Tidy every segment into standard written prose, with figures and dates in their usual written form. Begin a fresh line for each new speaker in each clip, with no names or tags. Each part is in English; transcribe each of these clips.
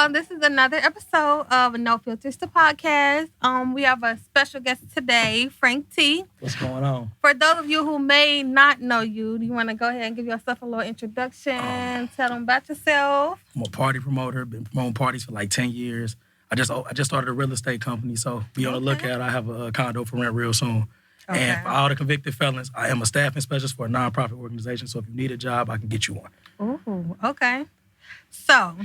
y'all. This is another episode of No Filters the podcast. We have a special guest today, Frank T.
What's going on?
For those of you who may not know you, do you want to go ahead and give yourself a little introduction? Tell them about yourself.
I'm a party promoter. Been promoting parties for like 10 years. I just started a real estate company, so be on the lookout. I have a condo for rent real soon.
Okay.
And for all the convicted felons, I am a staffing specialist for a nonprofit organization. So if you need a job, I can get you one.
Ooh, okay. So,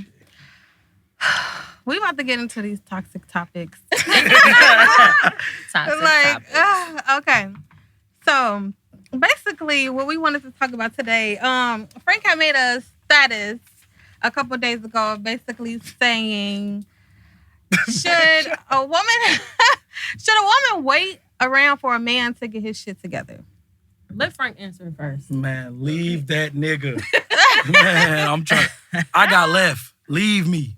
we about to get into these toxic topics. Okay. So, basically, what we wanted to talk about today, Frank had made a status a couple of days ago, basically saying, should a woman wait around for a man to get his shit together?
Let Frank answer first.
Man, leave that nigga. Man, I got left. Leave me.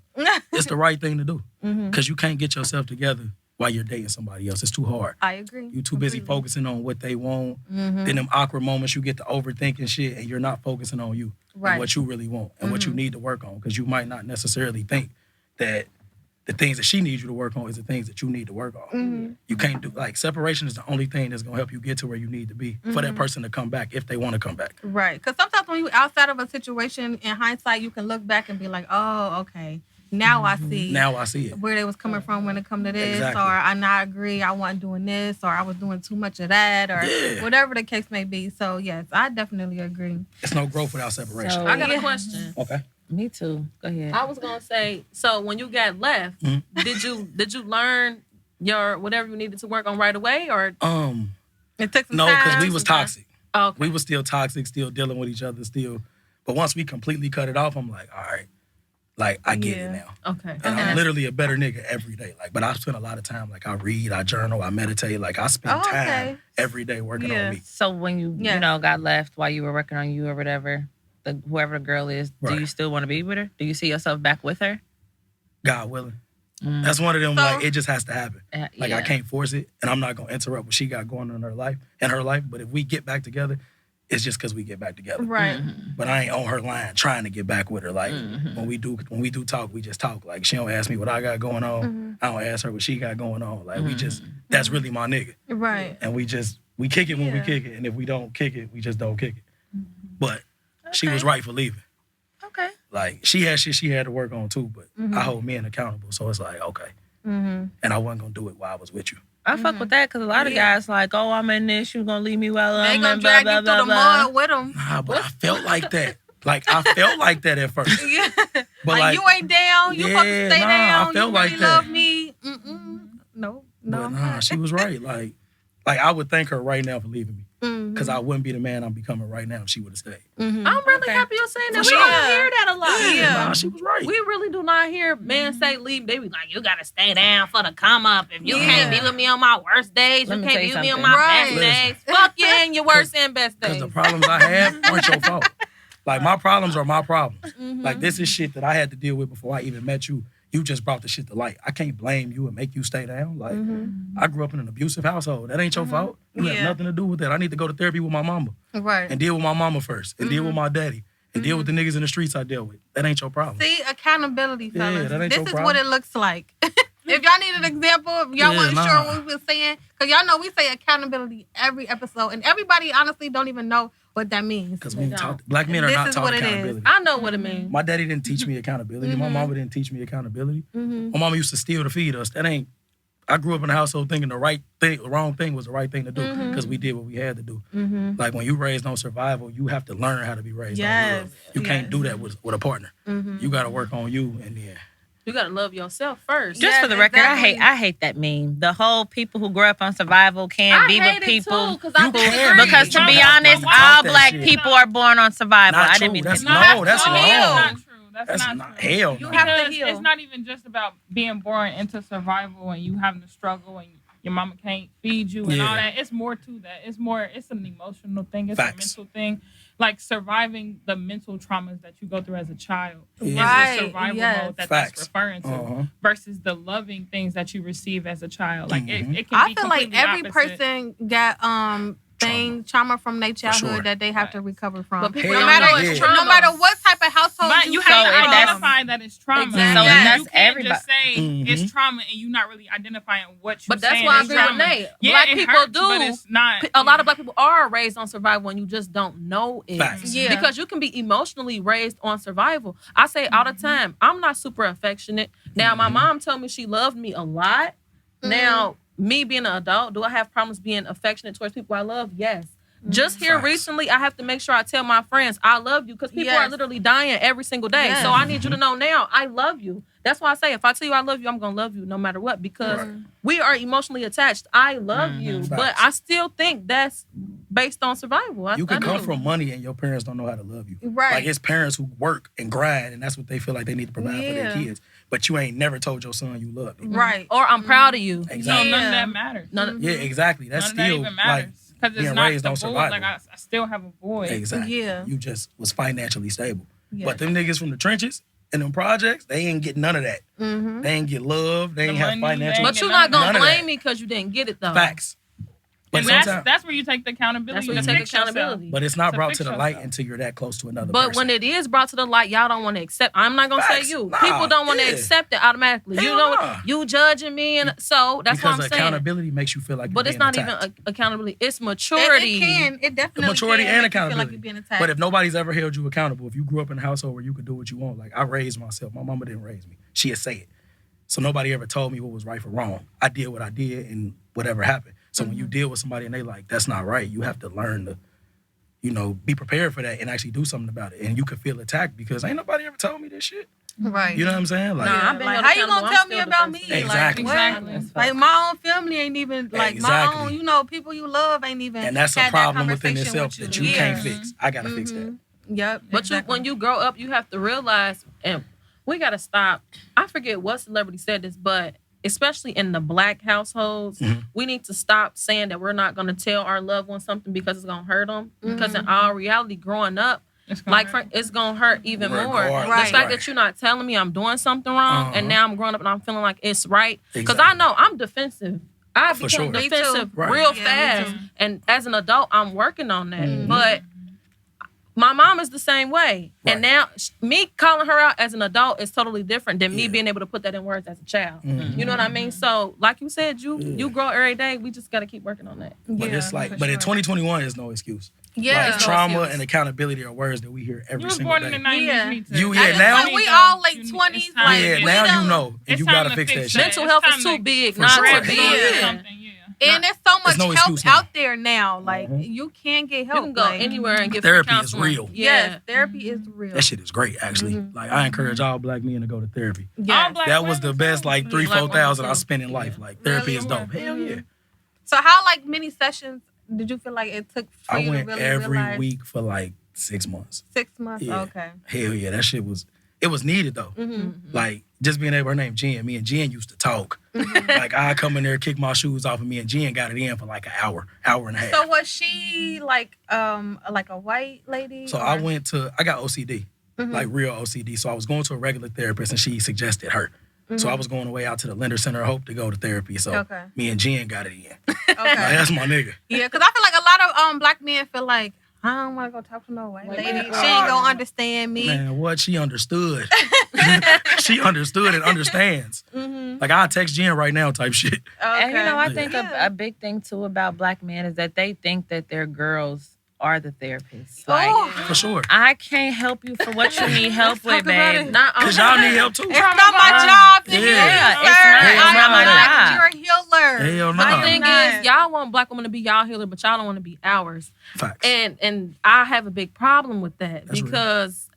It's the right thing to do. Because you can't get yourself together while you're dating somebody else. It's too hard.
I agree.
You too busy focusing on what they want. Then them awkward moments, you get to overthinking shit and you're not focusing on you.
Right.
And what you really want and what you need to work on. Because you might not necessarily think that the things that she needs you to work on is the things that you need to work on. You can't do, separation is the only thing that's going to help you get to where you need to be for that person to come back if they want to come back.
Right. Because sometimes when you're outside of a situation, in hindsight, you can look back and be like, oh, okay. Now I see.
Now I see it.
Where they was coming from when it come to this,
Exactly.
or I not agree, I wasn't doing this, or I was doing too much of that, or whatever the case may be. So, yes, I definitely agree.
It's no growth without separation.
So, I got a question.
Okay.
Me too. Go ahead.
I was gonna say, so when you got left, did you learn your whatever you needed to work on right away, or
It took some
No,
time.
because we was toxic.
oh, okay.
We was still toxic, still dealing with each other, still. But once we completely cut it off, I'm like, all right. Like, I get it now.
Okay.
And I'm literally a better nigga every day. But I spend a lot of time, I read, I journal, I meditate. I spend time every day working on me.
So when you got left while you were working on you or whatever, whoever the girl is, do you still want to be with her? Do you see yourself back with her?
God willing. That's one of them, it just has to happen. I can't force it, and I'm not going to interrupt what she got going on in her life. But if we get back together, it's just because we get back together.
Right.
But I ain't on her line trying to get back with her. When we do talk, we just talk. She don't ask me what I got going on. I don't ask her what she got going on. We just, that's really my nigga.
Right.
And we kick it when we kick it. And if we don't kick it, we just don't kick it. But she was right for leaving.
Okay.
She had shit she had to work on too, but I hold men accountable. So it's okay. And I wasn't going to do it while I was with you.
I fuck with that because a lot of guys oh, I'm in this, you gonna leave me while
They
I'm
gonna
in
drag
blah,
you
blah,
through the
blah,
mud with them.
Nah, but I felt like that. I felt like that at first.
Yeah.
But
you ain't down. You supposed to stay down.
I felt
you
like
really
that.
love me. No.
But she was right. I would thank her right now for leaving me. Because I wouldn't be the man I'm becoming right now if she would have stayed.
I'm really happy you're saying that.
For
We
sure.
don't hear that a lot.
Yeah.
Nah, she was right.
We really do not hear men say leave. They be like, you gotta stay down for the come up. If you can't be with me on my worst days,
Let
you
me
can't
tell
be
you
with me on
something.
my
Right.
best days. Fuck you and your worst and best
Because
days.
the problems I have aren't your fault. My problems are my problems. This is shit that I had to deal with before I even met you. You just brought the shit to light. I can't blame you and make you stay down. I grew up in an abusive household. That ain't your fault. You have nothing to do with that. I need to go to therapy with my mama.
Right.
And deal with my mama first. And deal with my daddy. And deal with the niggas in the streets I deal with. That ain't your problem.
See, accountability, fellas.
that ain't
This
your
is
problem.
what it looks like. If y'all need an example, if y'all wasn't sure what we were saying, because y'all know we say accountability every episode, and everybody honestly don't even know what that means.
Because black men are
This
not
is
taught
what it is.
accountability.
I know what it means.
My daddy didn't teach me accountability. My mama didn't teach me accountability. My mama used to steal to feed us. I grew up in a household thinking the wrong thing was the right thing to do because we did what we had to do. When you raised on survival, you have to learn how to be raised on love. You can't do that with a partner. You got to work on you and then.
You gotta love yourself first.
Just for the record, I hate that meme. The whole people who grew up on survival can't be with people.
Because I
can.
Because to be honest,
Talk
all
that
black
shit.
people are born on survival.
Not
I
true.
didn't mean
That's
to.
wrong.
That's not true.
That's
not
not
true.
hell.
You
No.
have to
Because
heal.
it's not even just about being born into survival and you having to struggle and your mama can't feed you and all that. It's more to that. It's an emotional thing. It's
Facts.
a mental thing. Surviving the mental traumas that you go through as a child is
Right,
the survival
yes.
mode that
Facts.
that's referring to versus the loving things that you receive as a child. It can be
I feel like
completely
every
opposite.
person got trauma from their childhood
sure.
that they have to recover from.
But people
Hell
don't
yeah.
know it's trauma.
No matter what type of household told
But
you.
you
so
have to
if that's-
identify that it's trauma.
Exactly.
So if
You
that's
can't
everybody.
just say it's
Mhm.
trauma and you not really identifying what you're
But that's
saying
why I
is
agree with
trauma.
Nate.
Yeah,
Black
it
people
hurts,
do.
but it's not.
A lot of black people are raised on survival and you just don't know it.
Facts.
Yeah.
Because you can be emotionally raised on survival. I say all the time, I'm not super affectionate. Now, my mom told me she loved me a lot. Now, me being an adult, do I have problems being affectionate towards people I love? Yes. Just here
Facts.
recently, I have to make sure I tell my friends I love you because people are
Yes.
literally dying every single day.
Yes.
So I need you to know now I love you. That's why I say if I tell you I love you, I'm gonna love you no matter what because
Right.
we are emotionally attached. I love you, but
Facts.
I still think that's based on survival.
You can
I
come
do.
from money and your parents don't know how to love you.
Right.
Like it's parents who work and grind and that's what they feel like they need to provide for
Yeah.
their kids. But you ain't never told your son you love him.
Right.
Or I'm proud of you.
No,
Exactly.
none of
Yeah.
that matters.
None,
Yeah, exactly. That's
None of that
still
even
like
matters. Because it's
being
not
raised
the
on
boy.
survival.
Like I still have a boy.
Exactly.
Yeah.
You just was financially stable.
Yeah.
But them niggas from the trenches and them projects, they ain't get none of that.
Mm-hmm.
They ain't get love. They
The
ain't have
money,
financial
they
but
ain't
you're
get
not
none
gonna
of that.
blame me because you didn't get it though.
facts. But
And that's
sometimes,
where you take the accountability.
That's where you
to
take
fix yourself.
accountability.
but it's not
to
brought
fix
to the light
yourself.
until you're that close to another
But
person.
when it is brought to the light, y'all don't want to accept. I'm not gonna
Facts.
say you.
Nah,
People don't want to
yeah.
accept it automatically. You
Hell
know,
nah.
you judging me, and so that's
because
what I'm saying.
accountability makes you feel like
But
you're
it's
being
not
attacked.
even accountability. It's
It
maturity.
can. It definitely
Maturity
can
and
make you feel
accountability.
like you're being attacked.
But if nobody's ever held you accountable, if you grew up in a household where you could do what you want, like I raised myself, my mama didn't raise me. She'd say it. So nobody ever told me what was right or wrong. I did what I did and whatever happened. So when you deal with somebody and they like, that's not right, you have to learn to, be prepared for that and actually do something about it. And you could feel attacked because ain't nobody ever told me this shit.
right.
You know what I'm saying? Like,
Nah, I've been
Like,
held
how you
accountable.
gonna
I'm
tell me
still
about me?
defensive.
Exactly.
Like,
Exactly.
what? Like my own family ain't even like
Exactly.
my own. People you love ain't even.
and that's a
had that
problem within
conversation
itself
with
that you
Yeah.
can't fix. I gotta fix that.
Mhm. Yep.
But
exactly.
when you grow up, you have to realize, and we got to stop. I forget what celebrity said this, but especially in the black households,
Mhm.
we need to stop saying that we're not going to tell our loved ones something because it's going to hurt them. Because in all reality, growing up,
It's gonna hurt.
it's going to hurt even more.
Regardless.
Right.
The fact that you're not telling me I'm doing something wrong, and
Uh-huh.
now I'm growing up and I'm feeling like it's right. Because
Exactly.
I know I'm defensive. I
For
became
sure.
Me
defensive
too.
Right.
real
Yeah, me
fast.
too.
And as an adult, I'm working on that.
Mhm.
But my mom is the same way.
Right.
And now me calling her out as an adult is totally different than me
Yeah.
being able to put that in words as a child.
Mhm.
You know what I mean? So, like you said,
Yeah.
you grow every day. We just got to keep working on that.
But it's like,
for
but in
sure.
2021 is no excuse.
Yeah.
Like trauma
excuse.
and accountability are words that we hear
You
every
was
single
born
day.
in the 90s.
Yeah.
me too.
You- yeah,
I just
now-
need
we
to-
all late
you need-
20s,
it's time
like,
Yeah,
to-
we
now
don't-
you know, and
it's
you
time
gotta
to
fix that
fix
shit.
Mental
It's
health
time
is too
to-
big
For
not
sure.
to
Right.
be.
Yeah.
Something, yeah.
And there's so much
no
help
excuse now.
out there now. Like
Mhm.
you can get help.
You can go
like,
anywhere and get
Therapy
free
is
counseling.
real.
Yeah.
Yes, therapy is real.
That shit is great, actually. Like I encourage all black men to go to therapy.
Yes.
All black
That was the
women,
best
too.
like
Black
3,000-4,000 I
women, too.
spent in life.
Yeah.
Like therapy
Really?
is dope. Hell yeah.
So how many sessions did you feel like it took for
I
you
went
to really
every
realize?
week for like 6 months.
6 months.
Yeah.
Okay.
Hell yeah, that shit was needed though.
Mm-hmm.
Like just being able, her name Jen. Me and Jen used to talk. Like I come in there, kick my shoes off, and me and Jen got it in for like an hour and a half.
So was she like a white lady?
So
or-
I got OCD,
Mhm.
like real OCD. So I was going to a regular therapist and she suggested her. So I was going away out to the Lender Center of Hope to go to therapy. So
Okay.
me and Jen got it in.
Okay.
Like, that's my nigga.
Yeah, because I feel like a lot of black men feel like I don't want to go talk to no white lady.
man,
She ain't gonna understand me.
Man, what? She understood. She understood and understands.
Mm-hmm.
Like I text Jen right now type shit.
Okay.
And I think
Yeah.
a big thing too about black men is that they think that their girls are the therapists. Like,
Oh.
For sure.
I can't help you for what you need help with,
talk about
babe.
it.
Not
Because y'all need help too.
It's not my job to
Yeah.
heal you,
Yeah,
sir.
it's
not
I am
my
not
job.
your healer.
Hell
But
no.
the thing
not.
is, y'all want black women to be y'all healer, but y'all don't want to be ours.
Facts.
And I have a big problem with that
That's real.
because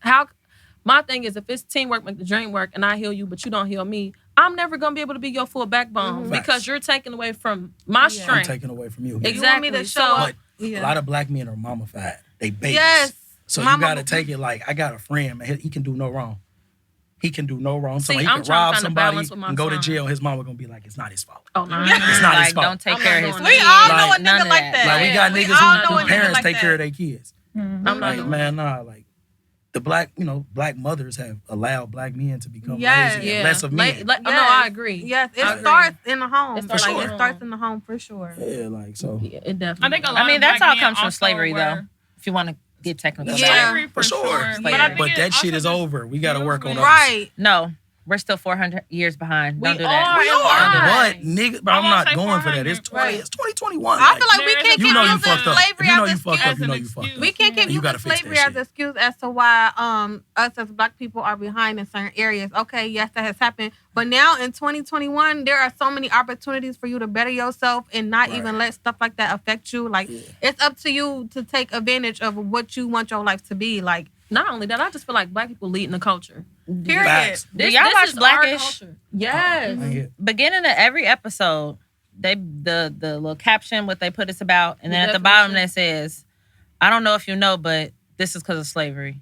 my thing is if it's teamwork make the dream work and I heal you but you don't heal me, I'm never gonna be able to be your full backbone
Facts.
because you're taking away from my
Yeah.
I'm
strength.
taking away from you.
Exactly.
You want me to show
So-
up?
But a lot of black men are mama-fied. They babies.
Yes.
So
Mama-
you gotta take it like, I got a friend, man. He can do no wrong. He can do no wrong. So
See,
he
I'm
can
trying to
rob
find a
somebody
balance with my
and go to
son.
jail. His mama gonna be like, it's not his fault.
Oh no.
It's not his
Like,
fault.
don't take
I'm
care
not
of his
doing
We
that.
all
Like,
know a
none
nigga
of
like
that.
that.
Like we got
We
niggas
all
who
know a
the
nigga
parents
like
take
that.
care of their kids.
Mhm.
I'm not
Like,
doing
man, nah, like the black mothers have allowed black men to become
Yes.
lazy
Yeah.
and less of men.
No, I agree.
Yes, it
I agree.
starts in the home.
It starts
Like,
in
it
the
starts
home.
in the home for sure.
Yeah, like so.
Yeah, it definitely.
I think a
does.
lot
I mean,
of
that's
black
all
men
comes from
also
slavery,
were-
though. If you want to get technical.
Yeah.
about it.
Slavery
For sure.
But, I think
But
it
that shit
also
is
just
over. We got to work on
deals
us.
with-
Right.
No, we're still 400 years behind. Don't do that.
We
and
are,
why?
but nigga, but
I
I'm
won't
not
say
going for that. It's
400.
It's 2021.
I feel like we
There is
can't
a
you
keep
know you
using
fucked up.
slavery
If you know
as
you
an
fucked
excuse.
up, you know you
As an
fucked up.
excuse.
We can't keep
You gotta
using
fix
slavery
that
as an
shit.
excuse as to why us as black people are behind in certain areas. Okay, yes, that has happened. But now in 2021, there are so many opportunities for you to better yourself and not
Right.
even let stuff like that affect you. Like, it's up to you to take advantage of what you want your life to be. Like,
Not only that, I just feel like black people leading the culture.
period.
Facts.
Do y'all watch
is our
Blackish?
culture. Yes.
Beginning of every episode, the little caption what they put it's about, and
The
then at the bottom
definition.
that says, "I don't know if you know, but this is because of slavery."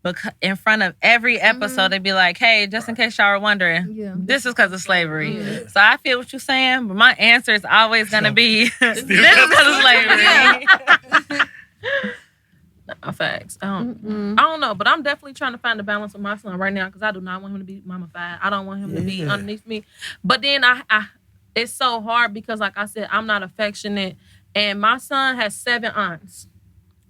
But in front of every episode, they'd be like, "Hey, just in case y'all are wondering,
Yeah.
this is because of slavery."
Yeah.
So I feel what you're saying, but my answer is always gonna be, "This is
Still
because of slavery."
Yeah.
Facts. I don't know, but I'm definitely trying to find the balance with my son right now because I do not want him to be mummified. I don't want him to be
Yeah.
underneath me. But then I it's so hard because, like I said, I'm not affectionate, and my son has 7 aunts.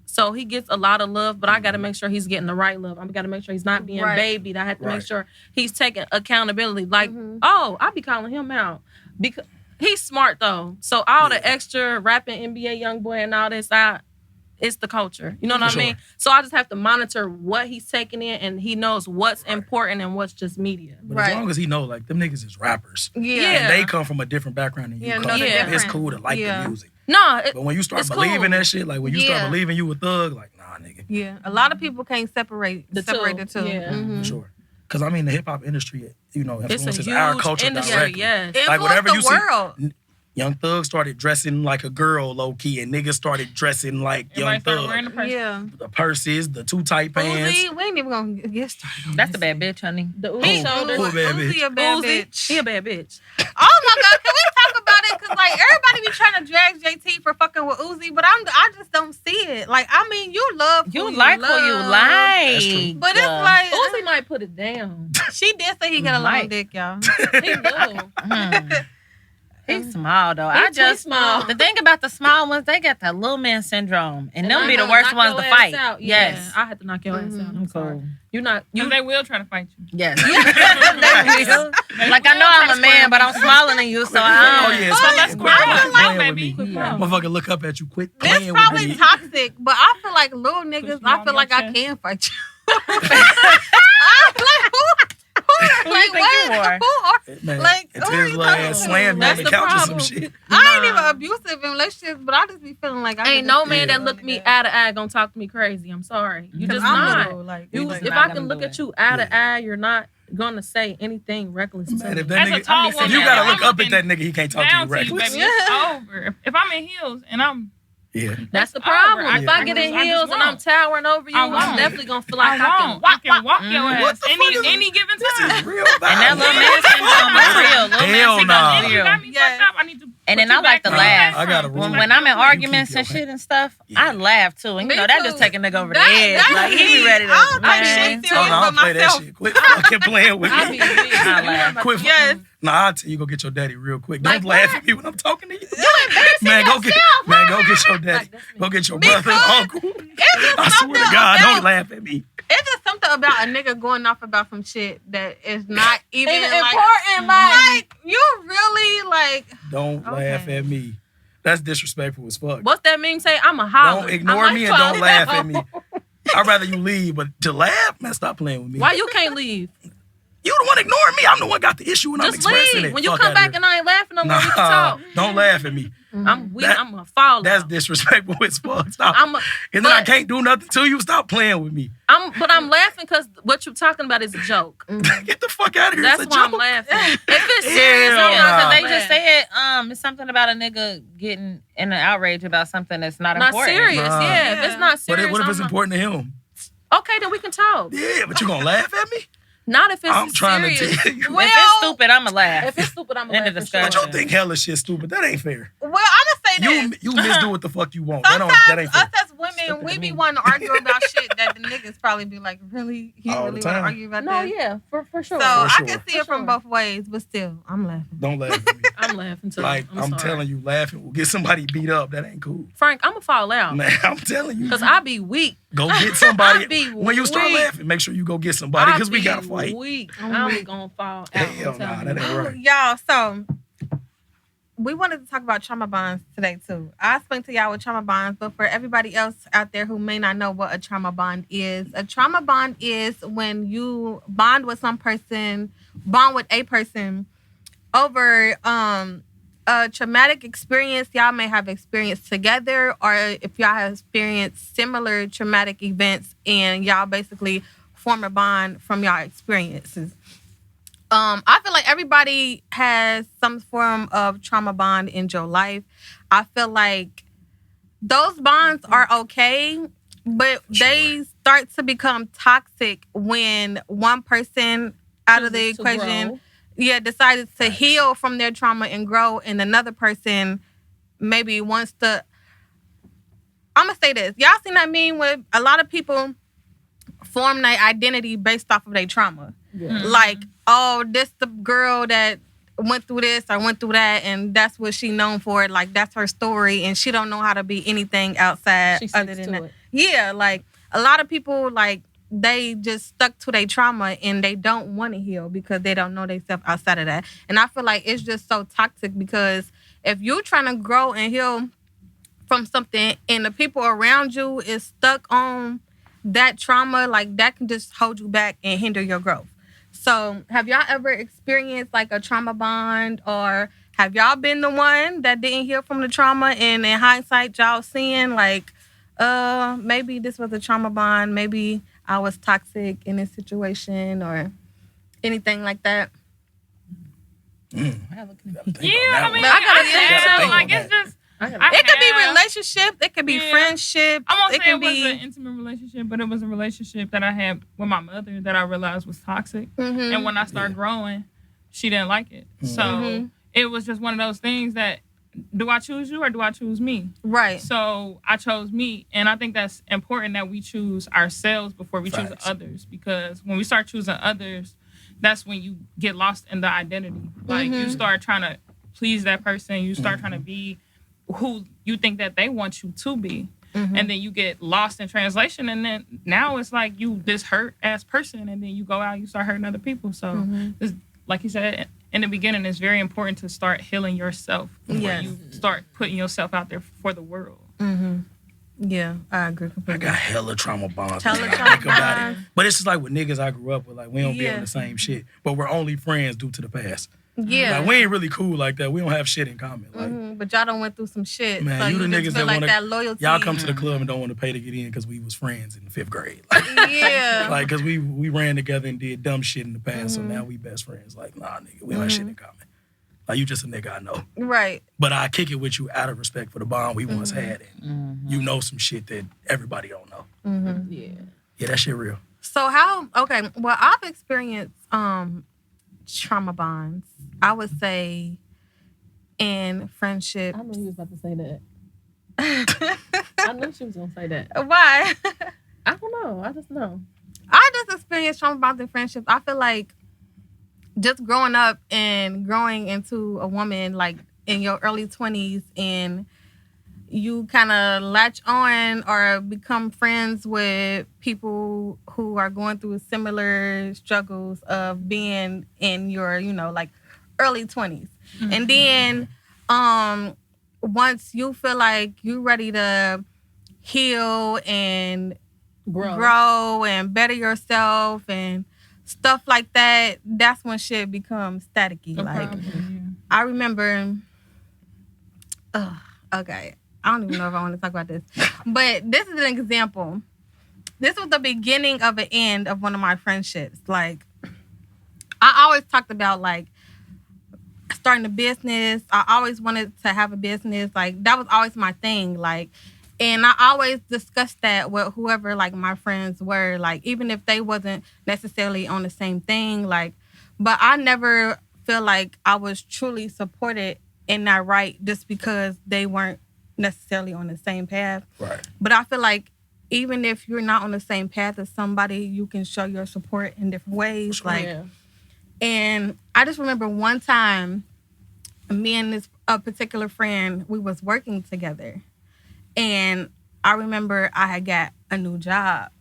So he gets a lot of love, but I got to make sure he's getting the right love. I got to make sure he's not being
Right.
babied. I have to make
Right.
sure he's taking accountability. Like, I be calling him out because he's smart though. So all the extra rapping NBA young boy and all this, it's the culture. You know what
For
I mean?
sure.
So I just have to monitor what he's taking in, and he knows what's important and what's just media.
But
Right.
as long as he know, like, them niggas is rappers.
Yeah.
Yeah.
And they come from a different background than you
Yeah,
come
no,
from.
they're
It's
different.
cool to like
Yeah.
the music.
No,
But when you start
it's
believing
cool.
that shit, like when you
Yeah.
start believing you a thug, like, nah, nigga.
Yeah. A lot of people can't separate
The
the
two.
two.
Yeah.
Mhm.
For sure. Because I mean, the hip hop industry, you know,
it's a
influences
huge
our culture
industry.
directly.
Yes.
Influence
Like, whatever
the
you see-
world.
Young Thug started dressing like a girl, low key, and niggas started dressing like Young
Everybody started wearing
Thug.
the purse.
Yeah.
The purses, the too tight pants.
Uzi, we ain't even gonna get started.
That's a bad bitch, honey.
The
Who?
Uzi shoulder.
Who a bad bitch?
Uzi a bad
Uzi,
bitch.
he a bad bitch.
Oh my god, can we talk about it? Cause like everybody be trying to drag JT for fucking with Uzi, but I just don't see it. Like, I mean, you love
You
who
like who you
love.
That's true.
like,
But it's like
Uzi might put it down.
she did say he got a long
Might.
dick, y'all.
He little.
He's small though.
He
I
too
just
small.
The thing about the small ones, they got that little man syndrome, and them
I
be the
know,
worst
knock
ones
your
to
ass
fight.
out.
Yes,
Yeah, I had to knock your ass out. I'm sorry.
cool.
You're not.
You
You
they will try to fight you.
Yes.
They
Like I
will
know
try
I'm
to
a man,
square
but I'm
with you.
smaller than you, so
Oh,
I
yeah.
But
Quit
let's
playing
quit
with
playing,
me.
baby.
Quit
Yeah.
playing.
Motherfucker look up at you, quit
This
playing with
probably
me.
toxic, but I feel like little niggas,
you
I
on
feel
your
like I
chest.
can fight you. I'm like,
Who you
like,
think you
what?
are?
Who are
Man,
like,
it's
who
his
you
little
talking
ass
to?
slammed me on
That's
the
the
couch or some
problem.
shit.
I ain't even
Nah.
abusive in relationships, but I just be feeling like I
Ain't
could
no
just
man
be
that
a
look
little
me
nigga.
eye to eye gonna talk to me crazy. I'm sorry. You just
I'm
not.
little, like,
You,
just
if
not
I
gonna
can look
do
at
it.
you eye to eye, you're not gonna say anything reckless to
Man,
me.
if that
As a
nigga,
tall
if
woman,
you gotta
I'm
look up at
looking
that nigga, he can't talk to
Down
you
to you,
reckless.
baby. It's over. If I'm in heels and I'm
Yeah.
That's the
It's
problem.
over.
If I get in
I just
heels and I'm
won't.
towering over you,
I
I'm
won't.
definitely gonna feel like I can
I can walk your
What
ass
the fuck is
any given
This
time.
is real
And that little man
violence.
syndrome is real. Little man
Hell
syndrome
nah.
is
If you
real.
got me
Yes.
fucked up, I need to.
And
put
then
you
I like
back
to
on
laugh.
the
I got a
front.
rule.
When I'm in
You
arguments
keep
and
your
shit and stuff,
Yeah.
I laugh too. And
Me
you know, that
too.
just take a nigga over the
That-
edge.
that's
Like he be
me.
ready to.
I don't take
man.
shit
Oh,
serious
no, I
but
don't play that
myself.
shit. Quit fucking playing with
I be
me.
weird.
I laugh.
Quit.
Yes.
Nah, I'll tell you, go get your daddy real quick.
Like
Don't laugh
what?
at me when I'm talking to you.
embarrassing
Man, go get
yourself.
go get your daddy.
Like, that's me.
Go get your brother and
Because
uncle.
It's just
I swear
something
to God,
about,
don't laugh at me.
It's just something about a nigga going off about some shit that is not even
Even
like,
important,
like you really like.
Don't
Okay.
laugh at me. That's disrespectful as fuck.
What's that meme say? I'm a holler.
Don't ignore me and don't laugh at me. I'd rather you leave, but to laugh, man, stop playing with me.
Why you can't leave?
You the one ignoring me. I'm the one got the issue and I'm
Just
expressing
leave.
it.
When you
Fuck
come
outta
back
here.
and I ain't laughing no more, we can
Nah,
talk.
don't laugh at me.
I'm weak.
That-
I'm a fall.
That's disrespectful as fuck. Stop.
I'm a,
And then I
but-
can't do nothing to you. Stop playing with me.
but I'm laughing because what you're talking about is a joke.
Get the fuck out of here.
That's
it's a
why I'm
joke.
laughing. If it's serious,
Hell
I'm
nah.
not
Because
gonna
they
laugh.
just said it's something about a nigga getting in an outrage about something that's not
Not
important.
serious.
Nah.
Yeah, if it's not
But
serious,
what if it's
I'm not-
important to him?
Okay, then we can talk.
Yeah, but you gonna laugh at me?
Not if it's
I'm trying
serious.
to tell you.
Well,
If it's stupid, I'ma laugh.
If it's stupid, I'm
End of
gonna laugh for
discussion.
But
sure.
you think hella shit stupid. That ain't fair.
Well, I'm gonna say
You
this.
misdo what the fuck you want. That
Sometimes
ain't
us
fair.
as women mean, we be wanting to argue about shit that the niggas probably be like, really? You
All the
really want to
time.
argue about
No,
that?
yeah, for sure.
So I
sure.
can see
For
it from
sure.
both ways, but still, I'm laughing.
Don't laugh at me.
I'm laughing too.
Like, I'm
sorry.
telling you, laughing will get somebody beat up. That ain't cool.
Frank, I'm gonna fall out
Man, I'm telling you.
because I be weak.
Go get somebody.
I be
When you start
weak.
laughing, make sure you go get somebody because we
be
got to fight.
Weak.
I'm
I'm
weak.
gonna fall out.
Hell
I'm
nah,
telling
that
you.
ain't right.
Y'all, so we wanted to talk about trauma bonds today too. I explained to y'all what trauma bonds, but for everybody else out there who may not know what a trauma bond is, a trauma bond is when you bond with a person over a traumatic experience y'all may have experienced together, or if y'all have experienced similar traumatic events and y'all basically form a bond from y'all experiences. I feel like everybody has some form of trauma bond in your life. I feel like those bonds are okay, but they start to become toxic when one person out of the
Chooses to
equation,
grow.
decided to heal from their trauma and grow, and another person maybe wants to. I'm gonna say this. Y'all seen that meme where a lot of people form their identity based off of their trauma. Like, oh, this the girl that went through this or went through that, and that's what she known for. Like, that's her story, and she don't know how to be anything outside
She
other
sticks
than
to
that.
it.
Yeah, like a lot of people, like they just stuck to their trauma and they don't want to heal because they don't know themselves outside of that. And I feel like it's just so toxic because if you're trying to grow and heal from something and the people around you is stuck on that trauma, like that can just hold you back and hinder your growth. So have y'all ever experienced like a trauma bond, or have y'all been the one that didn't heal from the trauma and in hindsight y'all seeing like, maybe this was a trauma bond, maybe I was toxic in this situation or anything like that?
Yeah, I mean,
I
I
gotta think
understand.
on
Like,
that.
it's just.
I gotta-
I
It could be
have-
relationships, it could be
Yeah.
friendships,
I won't
it
say it
can
was
be
an intimate relationship, but it was a relationship that I had with my mother that I realized was toxic.
Mhm.
And when I started growing, she didn't like it. So
Mhm.
it was just one of those things that, do I choose you or do I choose me?
right.
So I chose me. And I think that's important that we choose ourselves before we choose
Facts.
others. Because when we start choosing others, that's when you get lost in the identity. Like you start trying to please that person. You start trying to be who you think that they want you to be. And then you get lost in translation. And then now it's like you this hurt ass person. And then you go out, you start hurting other people. So it's, like you said, in the beginning, it's very important to start healing yourself before
Yes.
you start putting yourself out there for the world.
Yeah, I agree
I
completely.
got hella trauma bonds.
Hella
when I
trauma
think about
bonds.
it. But it's just like with niggas I grew up with. Like, we don't be
Yeah.
on the same shit. But we're only friends due to the past.
Yeah.
Like, we ain't really cool like that. We don't have shit in common. Like,
But y'all done went through some shit.
Man,
so
you the
just
niggas
feel
that
like
wanna-
that loyalty.
y'all come to the club and don't want to pay to get in because we was friends in the 5th grade. Like,
Yeah.
like, because we ran together and did dumb shit in the past. So now we best friends. Like, nah, nigga, we don't have shit in common. Like, you just a nigga I know.
Right.
But I kick it with you out of respect for the bond we once had. And you know some shit that everybody don't know.
Yeah.
Yeah, that shit real.
So well, I've experienced trauma bonds. I would say in friendship.
I knew you was about to say that. I knew she was gonna say that.
Why?
I don't know. I just know.
I just experienced trauma bonds in friendships. I feel like just growing up and growing into a woman like in your early 20s and you kind of latch on or become friends with people who are going through similar struggles of being in your, like early 20s. And then once you feel like you're ready to heal and grow and better yourself and stuff like that, that's when shit becomes staticky. Like, I remember, okay, I don't even know if I want to talk about this, but this is an example. This was the beginning of an end of one of my friendships. Like, I always talked about, like, starting a business. I always wanted to have a business. Like, that was always my thing. Like, and I always discussed that with whoever, like, my friends were. Like, even if they wasn't necessarily on the same thing. Like, but I never feel like I was truly supported in that right just because they weren't necessarily on the same path.
Right.
But I feel like even if you're not on the same path as somebody, you can show your support in different ways.
Sure.
Like,
Yeah.
and I just remember one time, me and this particular friend, we was working together, and I remember I had got a new job,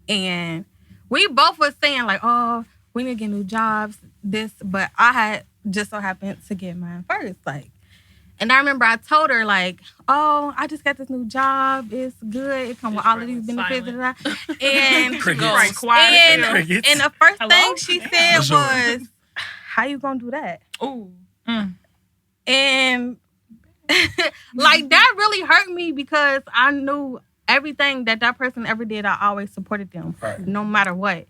and we both was saying like, "Oh, we need to get new jobs." But I had just so happened to get mine first, like. And I remember I told her like, "Oh, I just got this new job. It's good. It comes with all of these benefits."
Silent.
And
Crickets.
Right, quiet as
and,
hell.
Crickets.
and the first
Hello?
thing she said
For sure.
was, "How you gonna do that?"
Ooh.
And like that really hurt me because I knew everything that person ever did. I always supported them,
Right.
no matter what.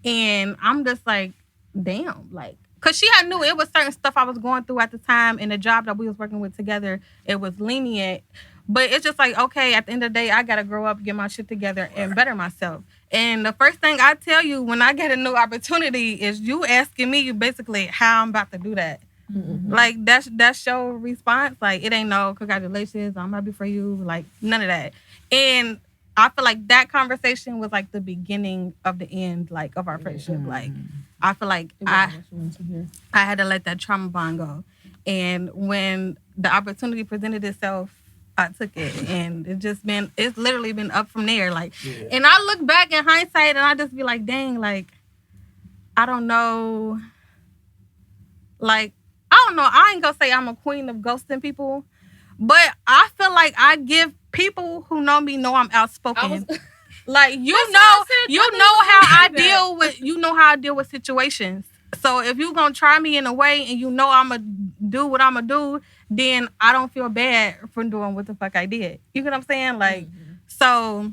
And I'm just like, damn, like, cause she had knew it was certain stuff I was going through at the time, and the job that we was working with together, it was lenient. But it's just like, okay, at the end of the day, I gotta grow up, get my shit together, and better myself. And the first thing I tell you when I get a new opportunity is you asking me basically how I'm about to do that. Like that's your response. Like it ain't no congratulations, I'm happy for you. Like none of that. And I feel like that conversation was like the beginning of the end, like of our friendship. Like I feel like I had to let that trauma bond go. And when the opportunity presented itself, I took it, and it's literally been up from there. Like,
Yeah.
and I look back in hindsight, and I just be like, dang, like I don't know. Like I don't know. I ain't gonna say I'm a queen of ghosting people, but I feel like I give people who know me know I'm outspoken. Like you
That's
know,
what I said.
you
I
know
knew
how
you
I
would do that.
deal with situations. So if you gonna try me in a way and you know I'ma do what I'ma do, then I don't feel bad for doing what the fuck I did. You get what I'm saying? Like, so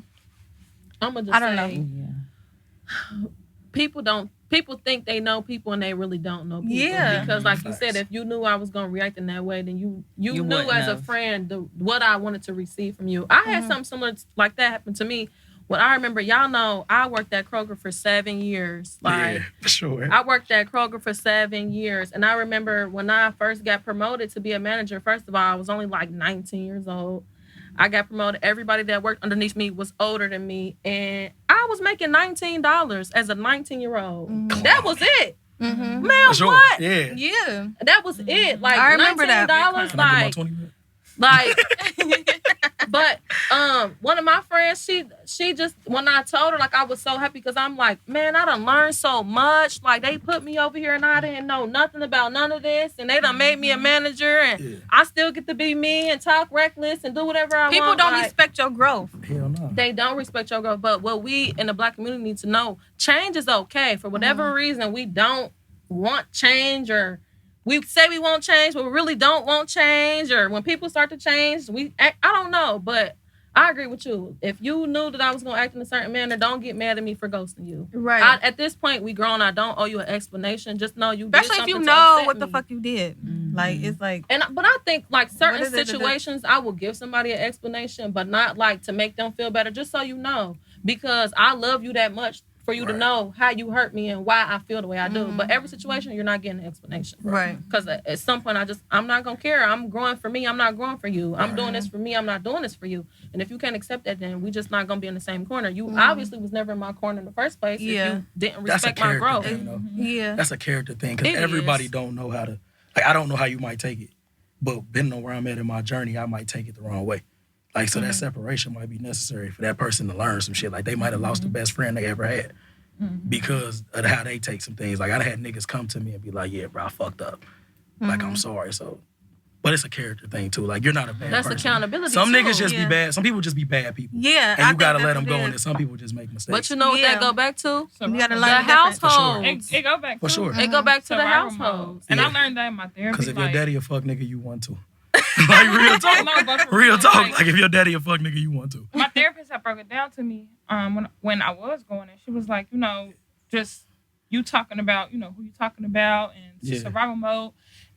I'm gonna just
I don't
say,
know.
People think they know people and they really don't know people.
Yeah.
Because like you
Facts.
said, if you knew I was gonna react in that way, then you knew
wouldn't
as a
have.
friend what I wanted to receive from you. I had something similar like that happen to me. When I remember, y'all know, I worked at Kroger for 7 years. Like
Yeah, for sure.
I worked at Kroger for 7 years. And I remember when I first got promoted to be a manager, first of all, I was only like 19 years old. I got promoted. Everybody that worked underneath me was older than me. And I was making $19 as a 19-year-old. That was it.
Mhm.
Man,
For sure.
what?
Yeah.
Yeah.
That was it. Like
I remember that.
$19,
Can I get my
like
20 minutes?
like but one of my friends, she just, when I told her, like, I was so happy because I'm like, man, I done learned so much. Like, they put me over here and I didn't know nothing about none of this, and they done made me a manager, and
Yeah.
I still get to be me and talk reckless and do whatever I
People
want.
don't
Like,
respect your growth.
Hell no.
they don't respect your growth. But what we in the Black community need to know, change is okay. For whatever reason, we don't want change, or we say we won't change, but we really don't want change, or when people start to change, I don't know. But I agree with you. If you knew that I was going to act in a certain manner, don't get mad at me for ghosting you.
Right.
At this point, we grown. I don't owe you an explanation. Just know you did
Especially if
something
you
to
know
upset
what the
me.
fuck you did. Like, it's like,
But I think like certain
What is it to do?
situations, I will give somebody an explanation, but not like to make them feel better. Just so you know, because I love you that much for you to
Right.
know how you hurt me and why I feel the way I do. But every situation, you're not getting an explanation.
right.
Because at some point, I'm not gonna care. I'm growing for me. I'm not growing for you. I'm doing this for me. I'm not doing this for you. And if you can't accept that, then we just not gonna be in the same corner. You obviously was never in my corner in the first place.
Yeah.
If you didn't
That's a
respect my
character
growth.
thing, though.
Yeah.
That's a character thing because
It
everybody
is.
don't know how to. Like, I don't know how you might take it, but depending on where I'm at in my journey, I might take it the wrong way. Like, so that separation might be necessary for that person to learn some shit. Like, they might have lost the best friend they ever had because of how they take some things. Like, I had niggas come to me and be like, "Yeah, bro, I fucked up. Like, I'm sorry." So, but it's a character thing too. Like, you're not a bad
That's
person.
accountability.
Some
too.
niggas just
Yeah.
be bad. Some people just be bad people.
Yeah.
And
I
you gotta
think
let
that's
them go.
what it
And
is.
some people just make mistakes.
But you know what
Yeah.
that go back to?
You gotta
The
learn the difference.
household.
It go back
For
to
sure.
It go back to the
survival
household.
mode. And
Yeah.
I learned that in my therapy.
Because if your
like,
daddy a fuck nigga, you want to. Like, real talk.
No, but for
Real talk.
like,
Like, if your daddy a fuck nigga, you want to.
my therapist had broke it down to me when I was going, and she was like, just you talking about, who you talking about, and
Yeah.
survival mode.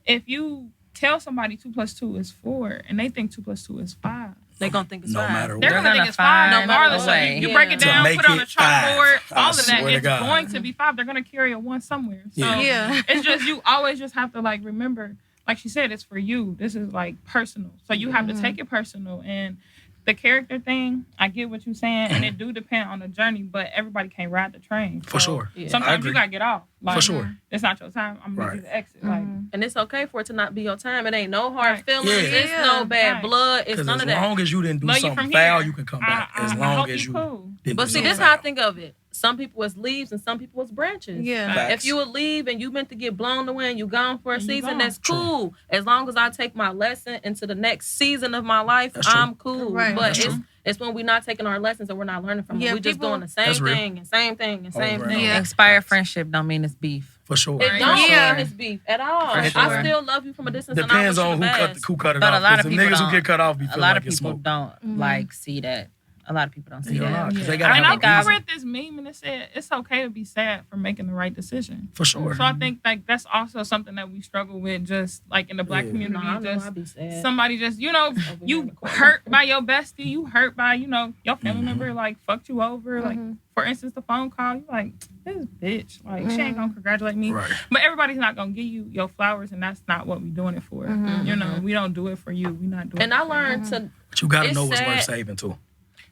If you tell somebody 2 + 2 is 4, and they think 2 + 2 is 5,
They gonna think it's
No
fine.
matter
they're
what.
gonna think
gonna
it's 5,
find
regardless.
a
So
way.
you break it
To
down,
make
put it on
it
the chalkboard,
5.
all
I
of that.
swear to
It's
God.
going to be 5. They're gonna carry a 1 somewhere. So
Yeah.
Yeah.
it's just you always just have to like remember like she said, it's for you. This is like personal. So you have to take it personal. And the character thing, I get what you're saying, and it do depend on the journey, but everybody can't ride the train.
For sure.
Yeah.
I
Sometimes
agree.
you gotta get off. Like,
For sure.
it's not your time. I'm gonna do the exit. Like,
And it's okay for it to not be your time. It ain't no hard feelings.
Yeah.
It's no bad
Right.
blood. It's
Because
none
as
of that.
long as you didn't do
love you
something
from
foul,
here.
you can come back. As
I
long
hope
as you
cool.
didn't
But
do
see,
something
this how I
foul.
think of it. Some people was leaves and some people was branches.
Yeah.
Facts.
If you would leave and you meant to get blown away and you gone for a
And you
season,
gone.
that's
True.
cool. As long as I take my lesson into the next season of my life,
That's true.
I'm cool.
Right.
But
That's
it's
true.
it's when we're not taking our lessons and we're not learning from
Yeah,
them. We just
people-
doing the same
That's real.
thing and same thing and same
Over and
thing.
over. Yeah.
Expired friendship don't mean it's beef.
For sure.
It
Right.
don't
Yeah.
mean it's beef at all.
For
I
sure.
still love you from a distance.
Depends
and I
on
wish
who
you
cut
the
who cut it
But
off.
a lot of
'Cause the
people
niggas who
don't.
get cut off be
A
feeling
lot
like
of
it's
people
smoke.
don't like see that. A lot of people don't see
You're
that.
not, 'cause they
Yeah.
gotta
And
have a
I
reason.
read this meme and it said it's okay to be sad for making the right decision.
For sure.
So I think like that's also something that we struggle with, just like in the Black
Yeah.
community.
No, I know
just
I be sad.
somebody just
here in
you
the corner.
hurt by your bestie, you hurt by your family
Mhm.
member like fucked you over. Like for instance, the phone call, you like this bitch, like she ain't gonna congratulate me.
Right.
But everybody's not gonna give you your flowers, and that's not what we doing it for. You know, we don't do it for you. We not doing.
And
it
I
for you.
learned to
But you gotta
It's
know what's worth
sad.
saving too.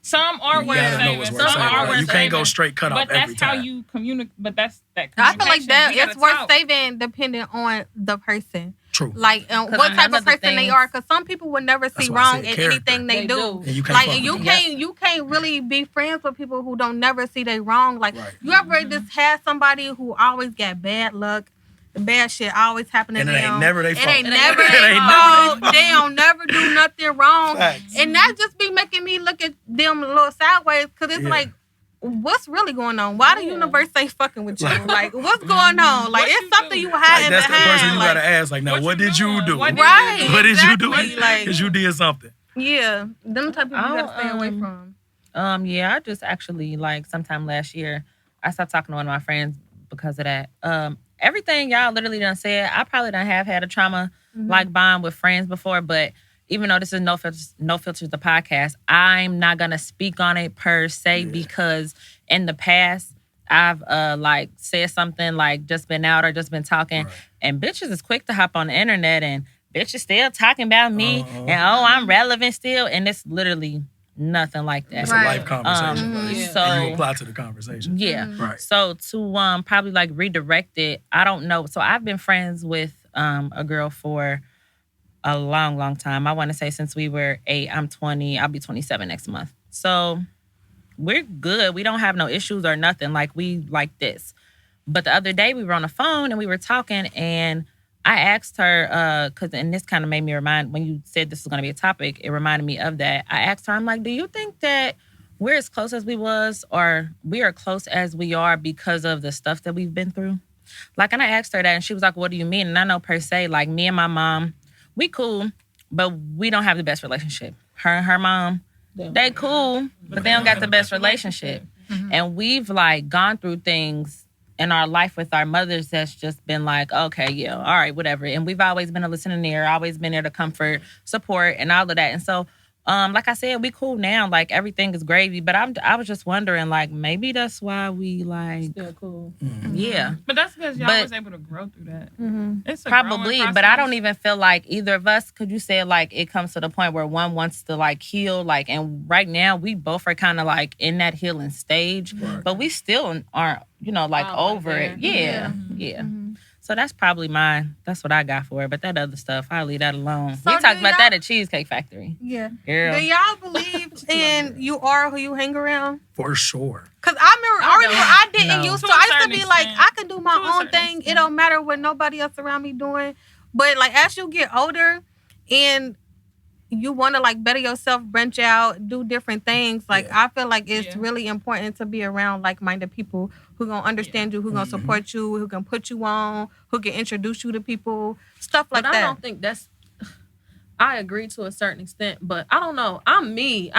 Some are
You
worth
gotta know
saving.
what's
Some
worth
Some
saving.
are
are
Like,
worth
you can't go
saving.
straight cut off
But
every
that's how
time.
you communicate. But that's that.
I feel like that
communication.
it's
You
worth
gotta talk.
saving depending on the person.
True.
Like what type
none
of
of the
person they
things-
are, because some people would never see
That's why I
wrong
said
in
character.
anything they do.
And you can't
Like,
fuck
and you
with
can't you can't really be friends with people who don't never see they wrong. Like,
Right.
you ever just had somebody who always got bad luck, the bad shit always happen to
And it
them.
ain't never they
It
fault.
ain't
It
never
ain't
they
never
fault.
they fault.
They don't never do nothing wrong.
Facts.
And that just be making me look at them a little sideways, because it's
Yeah.
like, what's really going on? Why the
Yeah.
universe say fucking with you?
Like-
Like, what's going on? Like,
What
it's
you
something
do?
you
Like,
hiding
that's the person
behind.
you
Like,
gotta ask. Like, now, what did you
doing?
do?
What did
Right.
you do?
What did you do?
Exactly, like-
Because you did something.
yeah, them type of people you gotta stay away
I'll,
from.
Yeah, I just actually like sometime last year I stopped talking to one of my friends because of that. Everything y'all literally done said, I probably done have had a trauma like bond with friends before, but even though this is no filters the podcast, I'm not gonna speak on it per se because in the past I've like said something like just been out or just been talking,
Right.
and bitches is quick to hop on the internet and bitches still talking about me
Uh-huh.
and oh I'm relevant still, and it's literally nothing like that.
It's
Right.
a life conversation.
Mhm.
Like,
Yeah.
and
So
you apply to the conversation.
yeah.
Right.
So to probably like redirect it, I don't know. So I've been friends with a girl for a long, long time. I want to say since we were 8. I'm 20. I'll be 27 next month. So we're good. We don't have no issues or nothing. Like we like this. But the other day we were on the phone and we were talking and I asked her, and this kind of made me remind, when you said this was going to be a topic, it reminded me of that. I asked her, I'm like, do you think that we're as close as we was or we are close as we are because of the stuff that we've been through? Like, and I asked her that and she was like, what do you mean? And I know per se, like me and my mom, we cool, but we don't have the best relationship. Her and her mom, they cool, but they don't got the best relationship. And we've like gone through things in our life with our mothers that's just been like, okay, yeah, all right, whatever. And we've always been a listening ear, always been there to comfort, support, and all of that. And so, like I said, we cool now. Like everything is gravy. But I was just wondering, like maybe that's why we like,
Still cool.
yeah,
But that's because y'all
But-
was able to grow through that.
Mm-hmm.
It's a
probably.
growing
But I
process.
don't even feel like either of us. Could you say like it comes to the point where one wants to like heal, like, and right now we both are kind of like in that healing stage,
Right.
but we still aren't, like
All right
over
there.
it. Yeah, yeah. So that's probably mine. That's what I got for it. But that other stuff, I'll leave that alone.
So
we talked
do
about
y'all-
that at Cheesecake Factory.
Yeah.
Girl.
Do y'all believe in you are who you hang around?
For sure.
Cause I remember I didn't
No.
used
To
to.
a
I used to
certain
be like,
extent.
I can do my
To a
own
certain
thing. It
extent.
don't matter what nobody else around me doing. But like as you get older and you want to like better yourself, branch out, do different things. Like
Yeah.
I feel like it's
Yeah.
really important to be around like-minded people who gonna understand you, who gonna support you, who can put you on, who can introduce you to people, stuff like
But I
that.
don't think that's. I agree to a certain extent, but I don't know. I'm me.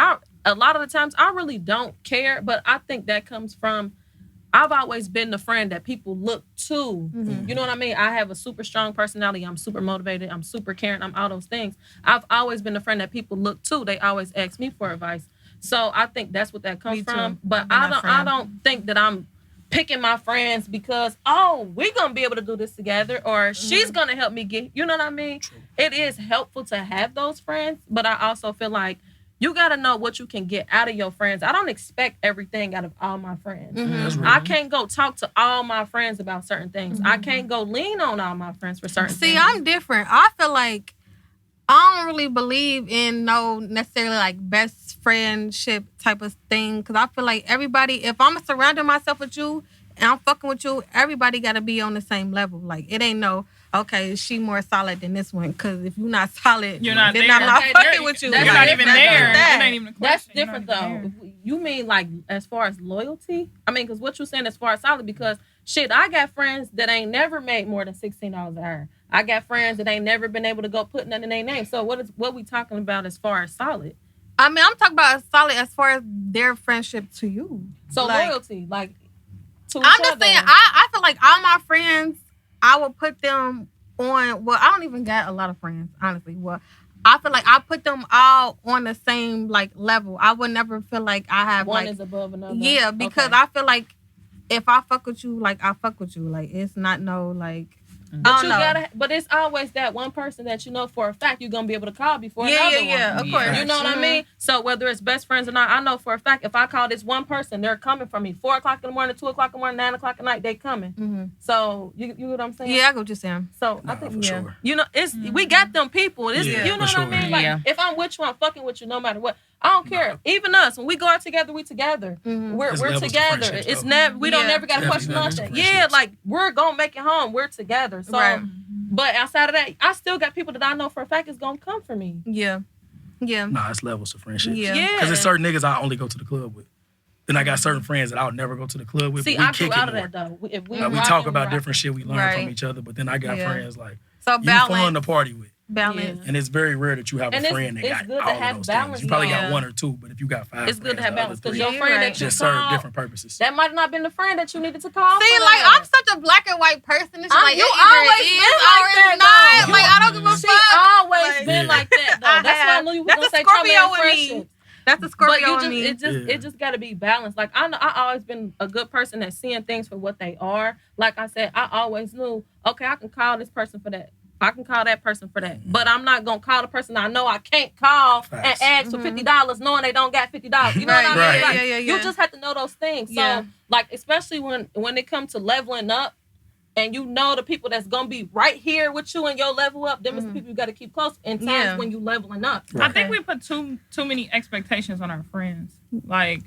A lot of the times I really don't care, but I think that comes from. I've always been the friend that people look to. You know what I mean? I have a super strong personality. I'm super motivated. I'm super caring. I'm all those things. I've always been the friend that people look to. They always ask me for advice. So I think that's what that comes
Me too.
from. But
I've been that
I
friend.
don't think that I'm picking my friends because we're gonna be able to do this together, or she's gonna help me get. You know what I mean?
True.
It is helpful to have those friends, but I also feel like you gotta know what you can get out of your friends. I don't expect everything out of all my friends.
That's real.
I can't go talk to all my friends about certain things. I can't go lean on all my friends for certain things.
See, I'm different. I feel like I don't really believe in no necessarily like best friendship type of thing, because I feel like everybody, if I'm surrounding myself with you and I'm fucking with you, everybody got to be on the same level. Like, it ain't no, okay, she more solid than this one, because if you're not solid,
You're not
then
there.
I'm not
Okay,
fucking with you.
that's
You're not even
different.
there.
That.
It ain't even a
That's
question. You're
different
not
though.
even there.
You mean like as far as loyalty? I mean, because what you're saying as far as solid, because shit, I got friends that ain't never made more than $16 an hour. I got friends that ain't never been able to go put nothing in their name. So what we talking about as far as solid?
I mean, I'm talking about solid as far as their friendship to you.
So
Like,
loyalty, like to each
I'm just
other.
saying, I feel like all my friends, I would put them on, well, I don't even got a lot of friends, honestly. Well, I feel like I put them all on the same like level. I would never feel like I have
one
like,
is above another.
yeah, because
Okay.
I feel like if I fuck with you, like I fuck with you. Like, it's not no like,
But
I
you
don't know.
gotta. But it's always that one person that you know for a fact you're gonna be able to call before
Yeah,
another
yeah,
one.
of course.
You know what I
Mhm.
mean? So whether it's best friends or not, I know for a fact if I call this one person, they're coming for me. 4:00 in the morning, 2:00 in the morning, 9:00 at night, they coming.
Mhm.
So you know what I'm saying?
Yeah, I get what you're saying.
So I
Nah,
think
for
yeah.
sure.
you know it's we got them people. It's,
Yeah,
you know
for
what I mean?
sure.
Like
Yeah.
if I'm with you, I'm fucking with you no matter what. I don't care. Even us, when we go out together, we together.
Mhm.
We're
There's
we're
levels to
together.
friendships,
It's
though.
never we don't
Yeah.
never gotta
Definitely
question
levels to
nothing. Yeah,
friendships.
like we're gonna make it home. We're together. So
Right.
but outside of that, I still got people that I know for a fact is gonna come for me.
Yeah. Yeah.
Nah, it's levels to friendships.
Yeah.
Yeah.
Because there's certain niggas I only go to the club with. Then I got certain friends that I'll never go to the club with.
See,
but we
I grew
kick
out
it
of
more.
that though. If we,
Like, we
rockin',
talk
we
about
rockin'.
different shit we learn
Right.
from each other, but then I got
Yeah.
friends like
So
you fun
balance.
to party with.
Balance.
And it's very rare that you have
And
a
it's-
friend that
it's
got
good to
all
have
of those
balance,
things. You probably
yeah.
got one or two, but if you got five
It's good to
friends,
have
the other
balance because
three
your
Yeah,
friend
right.
that you
just serve
call,
different purposes.
that might not been the friend that you needed to call.
See,
for
like,
that.
I'm such a black and white person. It's
I'm-
like,
you
it either
always
is
been
or
like
it's
that,
not.
though.
Like, I don't give a
She
fuck.
always
Like-
been like that though.
I
That's why I
have.
knew you were
That's
gonna
a
say tell me
Scorpio
that
in me.
friendship.
That's the
But
Scorpio
you
in
just
me.
it just got to be balanced. Like I know I always been a good person at seeing things for what they are. Like I said, I always knew, okay, I can call this person for that. I can call that person for that. But I'm not gonna call the person I know I can't call
Facts.
and ask for $50 knowing they don't got $50. You know what I mean?
Right.
Like,
Yeah.
You just have to know those things. So
Yeah.
like especially when it comes to leveling up and you know the people that's gonna be right here with you and your level up, them is the people you gotta keep close in times
Yeah.
when you leveling up.
I think we put too many expectations on our friends. Like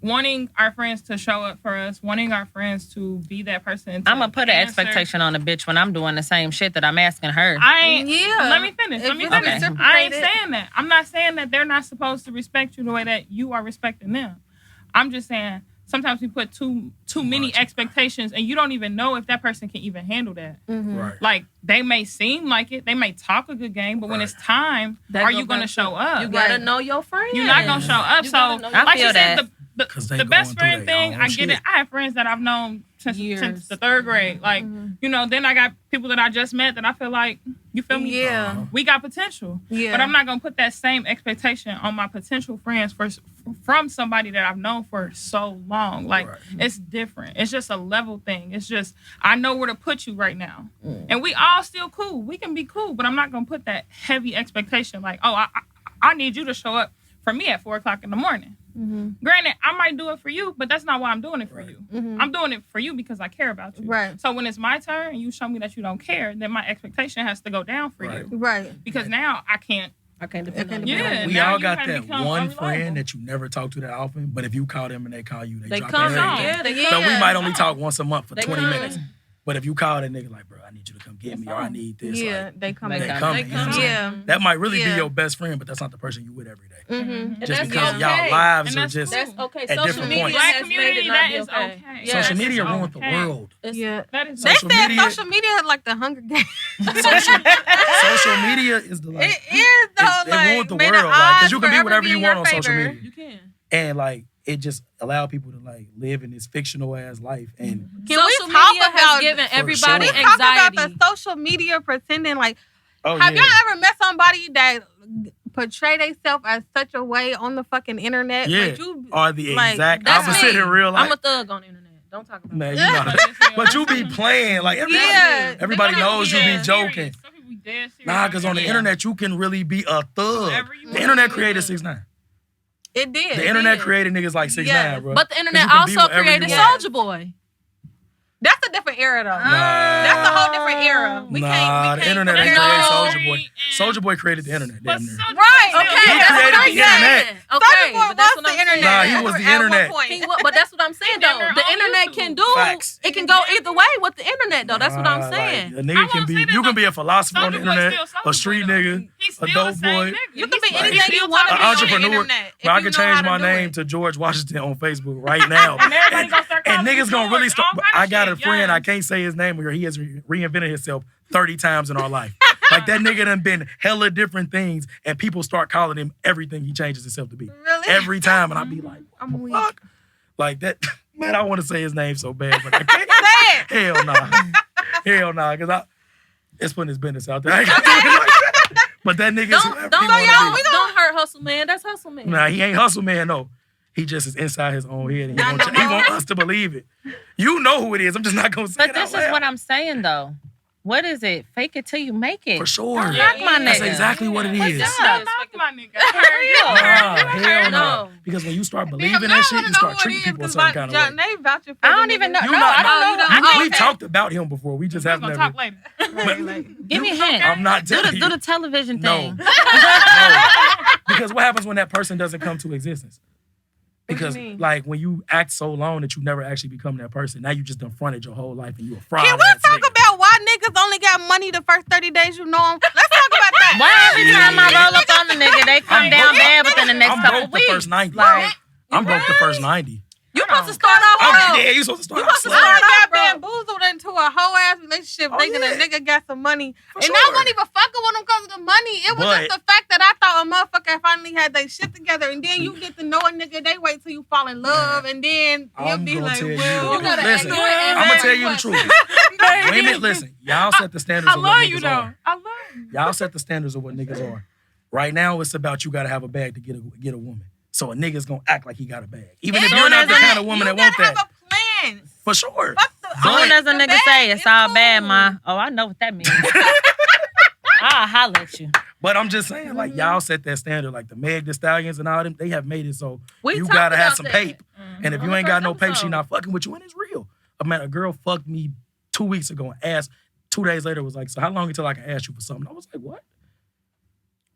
wanting our friends to show up for us, wanting our friends to be that person.
I'm gonna put an expectation on a bitch when I'm doing the same shit that I'm asking her.
I ain't.
Yeah.
Let me finish.
If
Let me
it's
finish.
reciprocated.
I ain't saying that. I'm not saying that they're not supposed to respect you the way that you are respecting them. I'm just saying sometimes we put too many
much.
expectations, and you don't even know if that person can even handle that.
Right.
Like they may seem like it, they may talk a good game, but when
Right.
it's time,
That
are
go
you going to
back
show up?
You gotta
Right.
know your friends.
You're not gonna show up.
You
So,
gotta know
I
like
feel
you said,
that.
'Cause they
the best
going
friend
through their
thing,
own
I get it.
shit.
I have friends that I've known since
Years.
the third grade. Like, you know, then I got people that I just met that I feel like, you feel me?
Yeah.
We got potential.
Yeah.
But I'm not gonna put that same expectation on my potential friends from somebody that I've known for so long. Like,
Right.
it's different. It's just a level thing. It's just, I know where to put you right now. And we all still cool. We can be cool, but I'm not gonna put that heavy expectation like, oh, I need you to show up for me at 4:00 in the morning. Granted, I might do it for you, but that's not why I'm doing it for you. I'm doing it for you because I care about you.
Right.
So when it's my turn and you show me that you don't care, then my expectation has to go down for
Right.
you.
Right.
Because now I can't.
I can't depend on
Yeah.
you.
And
We
now
all
you
got
kinda
that
become
one
unreliable.
friend that you never talk to that often, but if you call them and they call you,
They
drop
come
their
on.
head.
Yeah, they
Yeah.
So
come.
we might only talk once a month for
They
20
come.
minutes. But if you call that nigga like, bro, I need you to come get me, or I need this,
Yeah.
like,
They come
They
they
back.
come.
coming. You know what I'm saying?
Yeah.
That might really
Yeah.
be your best friend, but that's not the person you with every day.
Mm-hmm.
And
Just
that's
because
okay.
y'all lives
And
are
that's
just
cool.
That's okay.
At
Social
different
media
points.
Black
has made
community,
it not
that
be
is
okay.
okay.
Yeah.
social
Yes.
media
It's
ruined the
okay.
world.
Yeah.
That is
They
Social
said
media-
social media is like the Hunger Games.
Social media is the like
It is though.
it
like,
ruined the
may
world, like,
odds
'cause you can be
forever
whatever you
in
want
your
on social
favor.
media.
You can.
and like it just allow people to like live in this fictional ass life and
Can
Social
we talk
media
about
has given
For
everybody
sure.
talk about
anxiety.
the social media pretending like?
oh
Have
yeah.
y'all ever met somebody that portray themselves as such a way on the fucking internet?
Yeah.
Like you,
Are the
like,
exact
that's
opposite
me.
in real life.
I'm a thug on the internet. Don't talk about
Man,
it.
you know. But you be playing. Like, everybody knows you be joking.
Some people be dead serious.
Nah, because on the internet, you can really be a thug. The internet created 6ix9ine.
It did.
The internet created niggas like 6ix9ine,
Yes.
bro.
But the internet
you can be
also
whatever you
created
want.
Soulja Boy.
That's a different era, though.
Nah.
That's a whole different era. We
Nah,
can't.
the internet ain't
compare
created
those.
Soulja Boy. Soulja Boy created the internet,
But
damn near.
Soulja Boy
Right,
still-
Okay,
He
that's what
created
I'm
the internet.
saying.
Soulja
Okay,
Boy
but that's
was
what I'm
the internet.
Nah,
saying.
he was the
At one
internet.
point.
But that's what I'm saying,
damn
though.
near
The
on
internet
YouTube.
can do.
Facts.
It can go either way with the internet, though. That's what I'm
Nah,
saying.
Like, a nigga
I
can
won't
be,
say that
you can
no-
be a philosopher on the
Soulja Boy
internet,
still Soulja
a street
Boy, though.
nigga,
He's
a
still the
dope
same
boy.
nigga.
You can be
He's
anything
still
you want to
An
be on the
entrepreneur.
internet.
But I
if
can
you know
change
how
my
to do
name
it.
to George Washington on Facebook right now.
And everybody gonna start calling
And niggas
me
gonna really
George,
start.
all kind of
I got a
shit,
friend, I
yes.
can't say his name, where he has reinvented himself 30 times in our life. Like that nigga done been hella different things, and people start calling him everything he changes himself to be.
Really?
Every time, and I be like, what
I'm
the
weak.
fuck? Like that, man, I want to say his name so bad, but I can't.
Say it.
Hell nah. Hell nah, because it's putting his business out there. I ain't gonna do it like that. But that nigga's whoever
Don't
he wanna be.
don't hurt Hustle Man. That's Hustle Man.
Nah, he ain't hustle man, no. He just is inside his own head, and
Y'all
he
know
want
more?
us to believe it. You know who it is. I'm just not gonna say
But
it
this
out
is
loud.
what I'm saying, though. What is it? Fake it till you make it.
For sure.
Don't knock my
That's
nigga.
exactly what it is.
What's
Don't
up?
knock my nigga.
Nah, hell no.
No.
Because when you start
Damn,
believing
now I
that shit,
wanna
you
know
start
who it
treating
is,
people a
'cause
certain kind of way.
They vouching for
I
the
don't even
nigga.
know.
You
No,
not-
I don't
you
know.
don't-
I
We
can't-
talked about him before. We just
We're
have
gonna
never.
talk later.
Give me a hint.
I'm not
Do
telling
the,
you.
do the television
No.
thing.
No. Because what happens when that person doesn't come to existence?
What do you
Because
mean?
like when you act so long that you never actually become that person, now you just done fronted your whole life and you a fraud.
Can we
ass
talk
nigga.
about why niggas only got money the first 30 days you know them? Let's talk about that.
Why every time I roll up on the nigga, they come
I'm
down
broke.
bad within the next
I'm
couple
broke
weeks?
the first 90.
Like,
I'm broke the first 90.
You supposed to start off
I'm,
real.
yeah, you supposed to start
You
off
supposed to
slow.
I
start
got
off, bro.
bamboozled into a whole ass relationship
Oh,
thinking
yeah.
a nigga got some money.
For
and
sure.
I wasn't even fucking with him because of the money. It was
But-
just the fact that I thought a motherfucker finally had their shit together. And then you get to know a nigga, they wait till you fall in love. And then he'll
I'm
be
gonna
like,
tell you
well,
the
you gotta
truth. Listen,
ask her
I'm gonna tell you the truth. Women, listen, y'all set the standards
I
of
love
what
you
niggas
though.
are.
I love you.
Y'all set the standards of what niggas are. Right now, it's about you gotta have a bag to get a woman. So a nigga's gonna act like he got a bag. Even if
And
you're not the
you
kind of woman that want
gotta
that.
have a plan.
For sure.
Fuck the,
soon as a
the
nigga
bag
say it's
is
all
cool.
bad, ma. Oh, I know what that means. I'll holler at you.
But I'm just saying, like, y'all set that standard. Like the Meg Thee Stallions and all them, they have made it so
We
you
talked
gotta have
about
some
that.
pape. And if
On
you
the
ain't got
first
no pape, she
episode.
not fucking with you, and it's real. A girl fucked me 2 weeks ago and asked 2 days later, was like, so how long until I can ask you for something? I was like, what?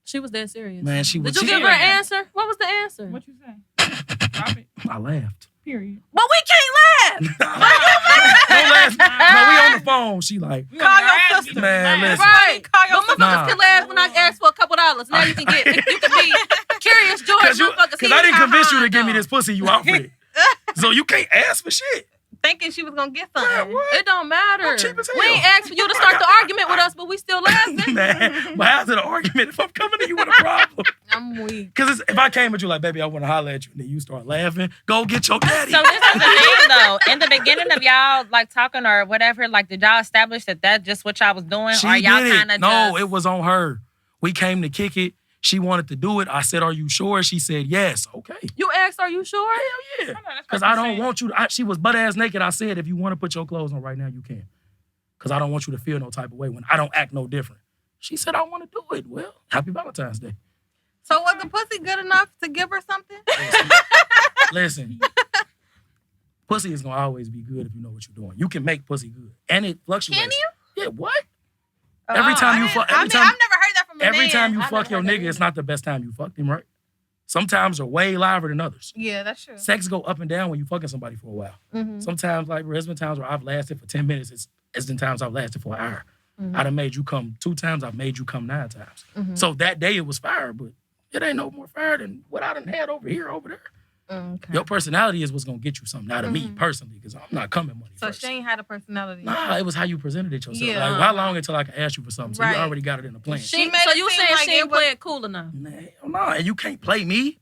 She was dead serious.
Man, she was.
Did you
she-
give her an answer? What was the answer?
What you say? Drop it.
I laughed.
Period.
But we can't laugh.
Don't laugh. No, we on the phone. She like,
We
Call
gonna
your
ask
sister.
you
Man,
to laugh.
listen.
Right.
Call your
But motherfuckers
Nah.
can laugh when I ask for a couple $. Now you can get, you can be curious, George.
Because
Motherfuckers,
I didn't convince you to give me
this.
this pussy, you out for it. So you can't ask for shit.
Thinking she was gonna get
Man,
something.
what?
It don't matter.
I'm cheap as hell.
We ain't asked for you to start the argument with us, but we still laughing.
Man, but how's it an argument if I'm coming to you with a problem?
I'm weak.
Because if I came at you like, baby, I want to holler at you, and then you start laughing, go get your daddy.
So this is the thing, though. In the beginning of y'all like talking or whatever, like did y'all establish that just what y'all was doing,
She
or y'all
did
kind
it.
of
No, it was on her. We came to kick it. She wanted to do it. I said, are you sure? She said, yes. Okay.
You asked, are you sure?
Hell yeah.
I know, that's
Because
what
I
I'm
don't
saying.
want you to, she was butt ass naked. I said, if you want to put your clothes on right now, you can. Because I don't want you to feel no type of way when I don't act no different. She said, I want to do it. Well, happy Valentine's Day.
So was the pussy good enough to give her something?
Listen, pussy is going to always be good if you know what you're doing. You can make pussy good. And it fluctuates.
Can you?
Yeah, what? Every time you fuck,
I've never heard that from a man.
every time you
I've
fuck
never
your
heard that
nigga, it's not the best time you fucked him, right? Sometimes they're way liver than others.
Yeah, that's true.
Sex go up and down when you fucking somebody for a while.
Mm-hmm.
Sometimes, like, there's been times where I've lasted for 10 minutes. It's been times I've lasted for an hour.
Mm-hmm.
I done made you come 2 times. I've made you come 9 times. So that day it was fire, but it ain't no more fire than what I done had over here, over there.
Okay.
Your personality is what's gonna get you something out of me personally, because I'm not coming money
So
first.
she ain't had a personality.
Nah, it was how you presented it yourself.
Yeah.
Like, how long until I can ask you for something? So
Right.
you already got it in the plan.
She made
So
it
you
seem
saying
like
she
it
ain't
was-
playing cool enough?
Nah, hell no, and you can't play me.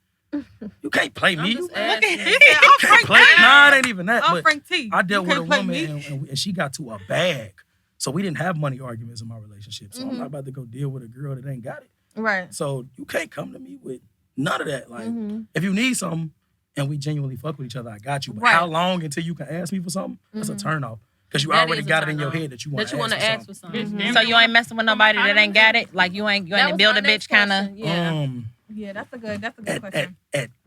You can't play me.
I'm just
You
asking.
I'm
can't
Frank
play.
T.
Nah, it ain't even that.
I'm
But
Frank T.
I dealt
You
with a
can't play
woman
me.
and she got to a bag. So we didn't have money arguments in my relationship. So
Mm-hmm.
I'm not about to go deal with a girl that ain't got it.
Right.
So you can't come to me with none of that. Like,
Mm-hmm.
if you need something and we genuinely fuck with each other, I got you. But
Right.
how long until you can ask me for something? That's a turn off. Because you
That
already
is a
got it in
turn
your
off.
head that you want
That you want to ask for something.
Bitch,
So you ain't messing with nobody that ain't got it? Like you ain't
That was
build
my
a
next
bitch kind of?
question. Yeah.
Yeah, that's a good
At
question.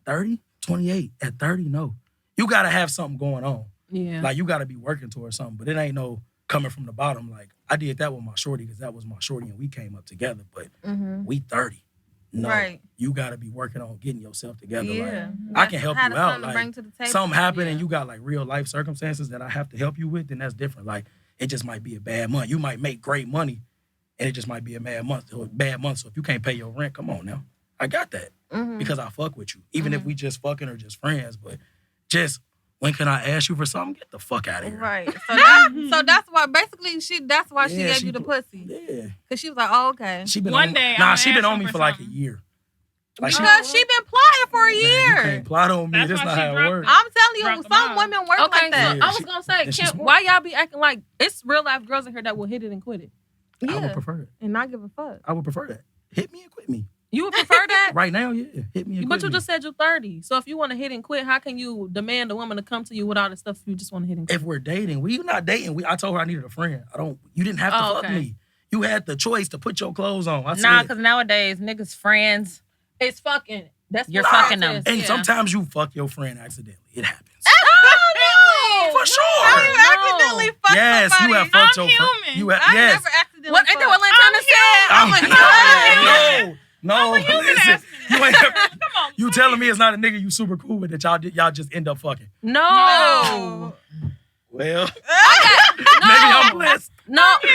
30, 28, at 30, no. You got to have something going on.
Yeah.
Like, you got to be working towards something. But it ain't no coming from the bottom. Like, I did that with my shorty because that was my shorty and we came up together. But we 30. No.
Right.
You got to be working on getting yourself together.
Yeah.
Like, I can help
Had
you
a
out.
son to
Like,
bring to the table.
something happened and
Yeah.
you got, like, real life circumstances that I have to help you with, then that's different. Like, it just might be a bad month. You might make great money and it just might be a bad month. So if you can't pay your rent, come on now. I got that. Because I fuck with you. Even if we just fucking or just friends. But just, when can I ask you for something? Get the fuck out of here.
Right. So that's why basically she gave you the pussy.
Yeah.
Cause she was like, oh, okay.
She been
One
on,
day,
Nah,
I'ma
she been
ask
on
her
me
for
for like a
something.
year. Like
Because she been plotting for a
Man, you
year.
can't plot on me.
That's
That's
why
not
she
how it
dropped
works.
I'm telling
Drop
you,
the
some
ball.
women work
Okay,
like that.
so I was gonna say,
And she's
Kim,
smart.
why y'all be acting like it's real life girls in here that will hit it and quit it?
I would
Yeah.
prefer it.
And not give a fuck.
I would prefer that. Hit me and quit me.
You would prefer that?
Right now, yeah. Hit me and
But
quit
you
me.
just said you're 30. So if you want to hit and quit, how can you demand a woman to come to you with all the stuff if you just want to hit and quit?
If we're dating, we not dating. I told her I needed a friend. You didn't have to
Oh,
fuck
okay.
me. You had the choice to put your clothes on. I
Nah,
said,
because nowadays niggas friends.
It's fucking. That's
You're
what
fucking
it
them.
is,
and
yeah.
sometimes you fuck your friend accidentally. It happens.
Oh,
For sure.
How you accidentally fuck
Yes,
somebody?
you have fucked
I'm
your friend.
human.
You have,
I
yes.
never accidentally
What ain't that what
fucked.
Lantana said?
No, listen. You ain't.
Come on.
You telling me it's not a nigga you super cool with that y'all just end up fucking?
No.
No.
Well,
No.
maybe I'm blessed.
No.
Maybe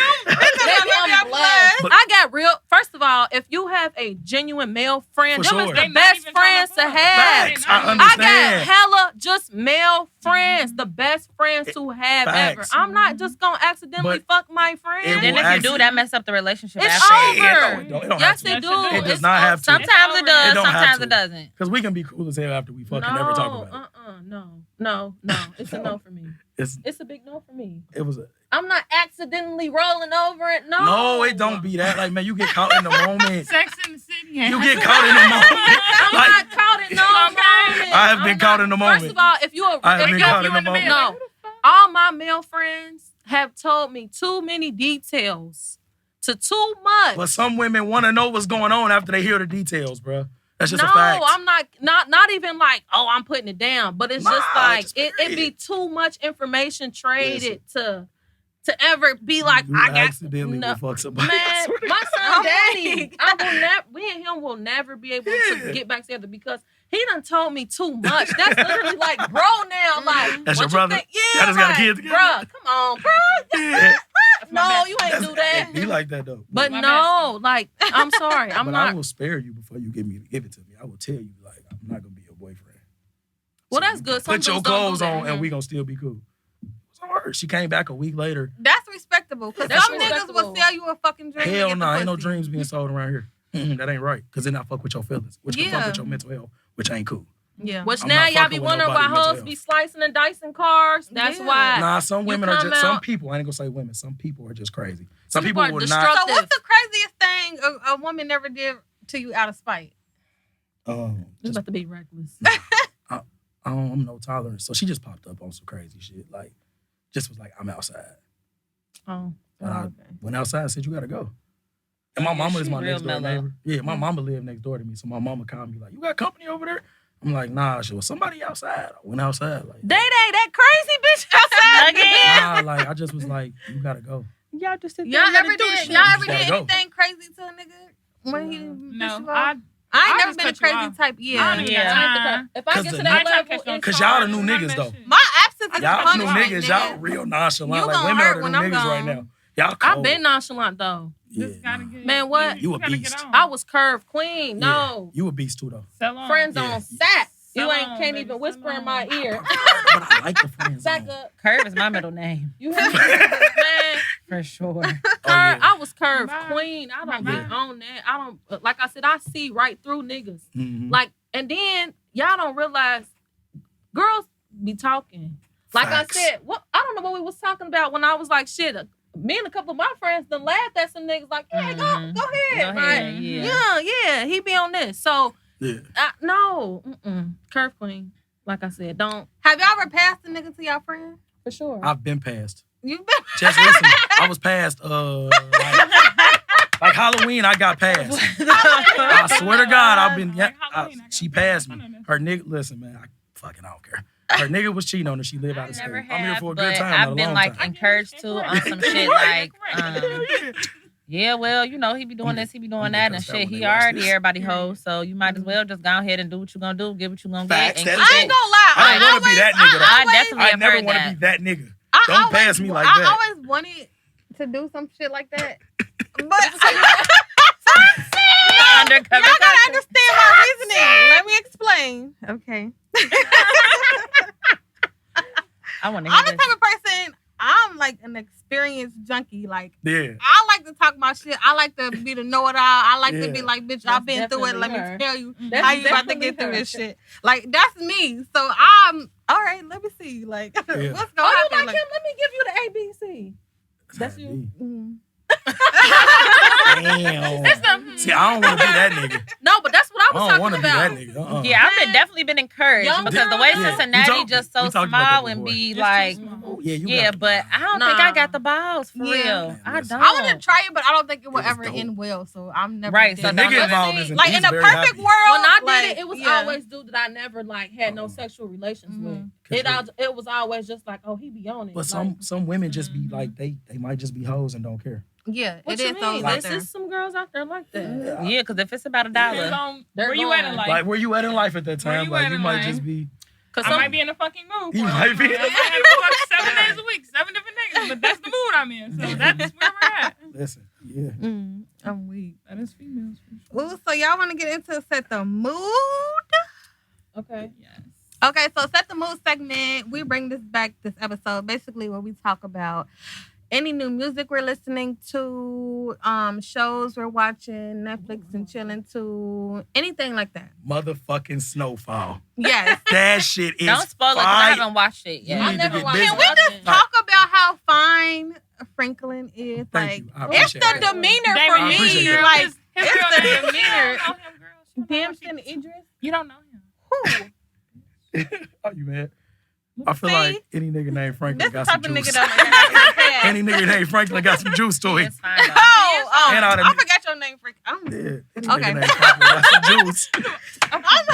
Maybe
I'm
I'm blessed.
But-
I got real. First of all, if you have a genuine male friend,
For
them
sure.
is
They
the
not
best
even
friends to
tryna fuck.
have.
Facts.
They
I
not.
I
understand.
got hella just male friends, the best friends to have
Facts.
ever. I'm not just gonna accidentally
But
fuck my
it
friend.
will
Then if you
actually-
do, that mess up the relationship
It's
after.
over.
No, it don't
Yes,
have
it
to.
do.
It does
It's
not have to.
Sometimes it does,
It don't have
sometimes
to.
it doesn't.
Because we can be cool as hell after we fucking never talk about it.
No. It's a no for me. It's a big no for me.
It was a,
I'm not accidentally rolling over it. No.
no, it don't be that. Like, man, you get caught in the moment.
Sex in the City.
You get caught in the moment.
I'm
Like,
not caught in no
Okay.
moment.
I have been
I'm
caught
not-
in the moment.
First of all, if you
I have been caught in the moment.
No, all my male friends have told me too many details to too much.
But some women want to know what's going on after they hear the details, bro. That's just
no,
a fact.
I'm not even like, oh, I'm putting it down. But it's just
Nah,
like
just
it be
period.
too much information traded to ever be like,
You
I got
accidentally
no.
will fuck somebody.
Man, my son daddy, we and him will never be able
Yeah.
to get back together because he done told me too much. That's literally like bro now. Like
That's your
what
brother?
You think? Yeah,
Y'all just got a
like,
kid together?
Bruh, come on, bro.
Yeah.
No, you ain't
That's-
do that.
It be like that though.
But
My
no, like I'm sorry, I'm
but I
not.
will spare you before you give it to me. I will tell you, like, I'm not gonna be your boyfriend.
Well,
So
that's
you
good.
can
Some
Put your
dudes don't do
clothes
that.
on and we gonna still be cool. So her, she came back a week later.
That's respectable. Because
That's
some niggas
respectable.
will sell you a fucking dream.
Hell
to
no,
get the
ain't no
pussy.
dreams being sold around here. That ain't right. Cause then I fuck with your feelings, which can fuck
Yeah.
with your mental health, which ain't cool.
Yeah.
Which
I'm
now
not
y'all
fucking
be
with
wondering why
nobody mental
hoes
health.
be slicing and dicing cars. That's
Yeah.
why.
Nah, some women are
come
just some
out-
people. I ain't gonna say women. Some people are just crazy.
Some
Some
people
people
are
will
So
not.
what's the craziest thing a woman never did to you out of spite?
It's
Just,
about to be reckless.
I'm no tolerance. So she just popped up on some crazy shit. Like, just was like, I'm outside.
Oh.
And I
okay.
went outside and said, you gotta go. And my
Yeah,
mama is
she
my
real
next door
mellow.
neighbor. Yeah, my mama lived next door to me. So my mama called me like, you got company over there? I'm like, nah, she was somebody outside. I went outside. Like,
Day that crazy bitch outside
Again?
nah, like I just was like, you gotta go.
Y'all just sit there
Y'all
and let
ever
it do the
did?
shit.
Y'all
You
ever
gotta
did
go.
anything crazy to a nigga when he
No,
pissed you
I
off? I ain't
I'll
never
just
been a
cut you
crazy
off.
type.
I
Yeah.
don't even
Yeah.
got time.
If I
Cause
get
the-
to
I
that
try to
level,
catch on
it's
Cause
hard.
y'all the new
None of
niggas
that
though.
shit.
My absence is
Y'all
punishment,
new niggas,
nigga.
y'all real nonchalant.
You
Like
gonna
women
hurt
are the
when
new
I'm
niggas right
gone.
now. Y'all cold.
I've been nonchalant though.
Yeah,
Just gotta
nah.
get,
Man, what?
You a
gotta get
beast.
on.
I was curved queen.
Yeah,
No.
you a beast too though.
Sell on.
Friends
Yeah.
on sack. You
Sell
ain't
on,
can't
baby,
even
sell
whisper in
on.
my ear.
But I like the friends.
Back
zone.
up.
Curve is my middle name,
You hear me? Man.
for sure.
Curve,
yeah.
I was curved
Bye.
queen. I don't be
Bye.
on that. I don't like I said, I see right through niggas.
Mhm.
Like, and then y'all don't realize girls be talking. Like
Facts.
I said, what I don't know what we was talking about when I was like, shit. Me and a couple of my friends done laughed at some niggas like, yeah,
Mhm.
go ahead.
Go
Like,
ahead, yeah.
yeah, he be on this. So
Yeah.
no, curve queen. Like I said, don't
Have y'all ever passed a nigga to y'all friend?
for sure.
I've been passed.
You've been.
Just listen, I was passed. Like Halloween, I got passed. I swear to God, I've been. Yeah, she passed me. Her nigga. Listen, man, I don't care. Her nigga was cheating on her. She lived out of state.
Never
I'm here
have,
for a
but
good time. not a
I've been
long
like
time.
encouraged to on some shit like, yeah, well, you know, he be doing this, he be doing that, and
cuss out
shit.
when
He
they watch
already
this.
everybody hoes, so you might as well just go ahead and do what you gonna do, get what you gonna
Facts,
get, and
that's
keep
I ain't
it.
gonna lie.
I don't want to be that nigga. though.
I definitely
I
have
never
heard
want to
that.
be that nigga.
I
Don't
always-
pass me like
I
that.
always wanted to do some shit like that, but
Undercover.
y'all gotta understand my reasoning. Let me explain. Okay.
I want to hear
I'm the
this.
type of person. I'm like an experienced junkie. Like
Yeah.
I like to talk my shit. I like to be the know-it-all. I like to be
Yeah.
like, bitch,
That's
I've been through it.
definitely
Let me
her.
tell you
That's
how you about to
definitely
get through
her.
this shit. Like that's me. So I'm all right. Let me see. Like what's going
Oh, you
on?
like him? Let me give you the ABC. That's you.
Me.
Mm.
Damn. See, I don't want to be that nigga.
No, but that's what I
I
was
don't want to
talking
be that
about.
nigga.
Yeah, I've been definitely been encouraged
Young
because the way
girl, yeah.
Cincinnati
We talked-
just so
we talked about that
small and
before.
be
It's too
like,
small.
Oh, yeah, you
yeah,
got
but I don't think I
Nah.
got the balls for
Yeah.
real.
Man,
I
listen.
don't.
I want to try it, but I don't think it will
It was
ever
dope.
end well. So I'm never
Right,
did
so
The
that.
don't
nigga
let
involved
me-
is
Like in
he's
a
very
perfect
happy.
world.
When I did
like,
it, it was
yeah.
always dude that I never like had no sexual relations with.
Mhm.
It was always just like, oh, he be on it.
But
Like,
some women just be
Mhm.
like they might just be hoes and don't care.
Yeah,
what
it
you
is
mean?
those
Like-
out there.
There's some girls out there like that.
Yeah, because if it's about
Depends
$1,
on
They're
where you at in
going.
life.
Like where you at in life at that
Where
time?
you
Like
at
you
in
might
life?
just be.
Cause
I
some,
might be in a fucking mood.
You
for it.
might be.
I might have fucked 7 days a week, 7 different niggas, but that's the mood I'm in. So that's where we're at.
Listen, yeah.
I'm weak.
That is females for sure.
Ooh, so y'all want to get into set the mood?
okay.
Yes.
Okay, so set the mood segment. We bring this back this episode, basically where we talk about any new music we're listening to, shows we're watching, Netflix and chilling to, anything like that.
Motherfucking Snowfall.
Yes.
That shit is
don't spoil it because I
fire.
haven't watched it
You
yet.
I
need to
never
get
watched
busy.
Can we just
Like-
talk about how fine Franklin is?
Thank
Like,
you. I
it's
appreciate
the
that.
demeanor
They
for
were
me.
appreciate that.
Like,
his
it's
real
the
name.
demeanor.
You don't know him, girl. She don't know
Damson
what she-
Idris.
You don't know him.
Who?
Are you mad? I feel
See?
like any nigga named Franklin
This the
got
type
some
of nigga
juice.
that
Any nigga named Franklin got some juice to it.
It's fine, though.
Oh,
And all them-
I forgot your name, Frank.
Yeah, any
Okay.
nigga named Franklin got some juice.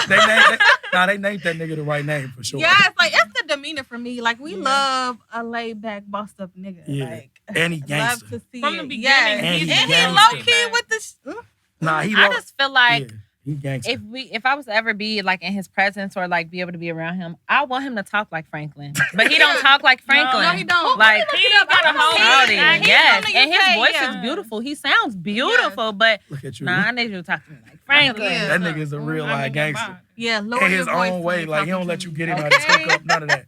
they named that nigga the right name for sure.
Yeah, it's like it's the demeanor for me. Like we love a laid back, bossed up nigga.
Yeah.
Like
And he
love
gangster.
to see
From
it.
the beginning,
Yes.
And
And
he
he
gangster.
low key with the.
Nah, he
I
low-
just feel like
yeah, he gangster.
if I was to ever be like in his presence or like be able to be around him, I want him to talk like Franklin. But he don't talk like Franklin.
No, he don't.
Like
He got a whole
Howdy.
accent.
Yes,
He's from the
and his
UK,
voice
yeah.
is beautiful. He sounds beautiful, but
Look at you.
nah, I need you to talk to me like Franklin.
Yeah.
That nigga's a real
I
live
know your
gangster.
vibe.
Yeah, lower
In
your
his
voice
own
when
way.
you're
Like, he
talking
don't
to
let you
me.
get in out his
Okay.
hookup, none of that.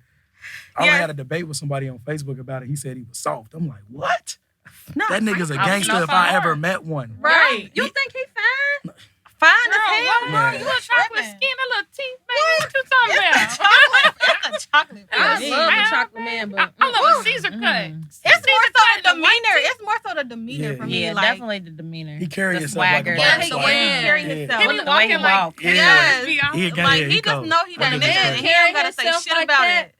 I
Yeah.
had a debate with somebody on Facebook about it. He said he was soft. I'm like, what?
No,
That nigga's a
I was
gangster
not
if I
far.
ever met one.
right.
You think he fine?
Fine
Girl,
as hell.
what
Man.
wrong? You a chocolate
Tripping.
skin, a little teeth, baby. What you talking
It's
about?
a chocolate.
I
face.
love
man.
a chocolate man, but
I love a Caesar cut.
It's more so the demeanor. It's more so the demeanor
Yeah.
for me.
Yeah,
like,
definitely the demeanor.
He carry
the
himself like a
swagger.
boss.
Yeah, the way he
Yeah.
carry
Yeah.
himself.
He be
the way he
walking like
walk.
Yeah.
Yes.
be out.
He a gang,
Like
yeah,
he just
cold.
know he that
That
nigga.
nigga's
And
cold.
he don't gotta say
Himself
shit
like
about
that.
it.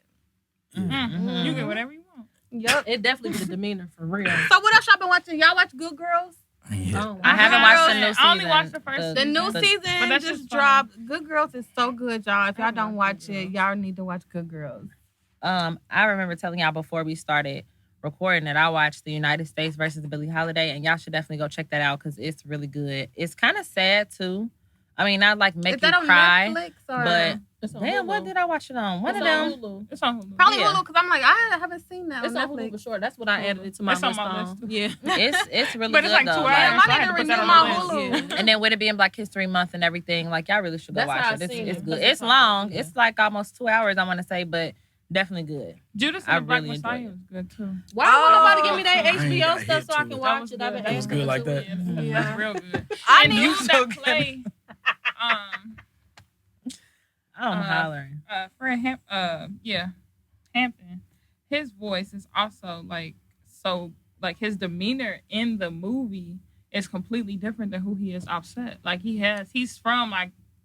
Mm. You get whatever you want.
Yep.
it definitely be the demeanor for real.
So what else y'all been watching? Y'all watch Good Girls?
Yeah.
I haven't watched the new
I
season.
only watched the first
The new
But
season
that's
just
just fun.
dropped. Good Girls is so good, y'all. If y'all
I
don't
love
watch
Good
it,
Girls.
y'all need to watch Good Girls.
I remember telling y'all before we started recording that I watched the United States versus Billie Holiday, and y'all should definitely go check that out because it's really good. It's kind of sad too. I mean, not like make
Is
you
that on
cry,
Netflix or
but
It's on
damn,
Hulu.
what did I watch it on? One
It's
of
on
them.
Hulu.
It's on Hulu.
probably
Yeah.
Hulu? Because I'm like I haven't seen that
It's
on
on Hulu for
Netflix.
sure. That's what I added it to my
It's
list
on my
on.
list, too.
Yeah.
It's really
But
good
it's like 2
though.
hours.
Damn,
so
I
I
need
had
to
to put
renew
that
my
on the list.
Hulu.
And then with it being Black History Month and everything, like y'all really should go
That's
watch
how
it.
I
It's,
seen
it's
it,
good.
because
It's
it's
long.
popular.
It's like almost 2 hours, I want to say, but definitely good.
Judas
I
and the Black
really
Messiah
enjoyed it.
was good too.
Why don't nobody give me that
I ain't
HBO
got
stuff
hit
so I
to
can
it.
watch it? I've been
That
was
asking
good like
to
that.
it.
That's real good.
I
And
need
dude
to.
that play
I'm hollering.
Fred Hampton, his voice is also like so like his demeanor in the movie is completely different than who he is offset. Like he's from like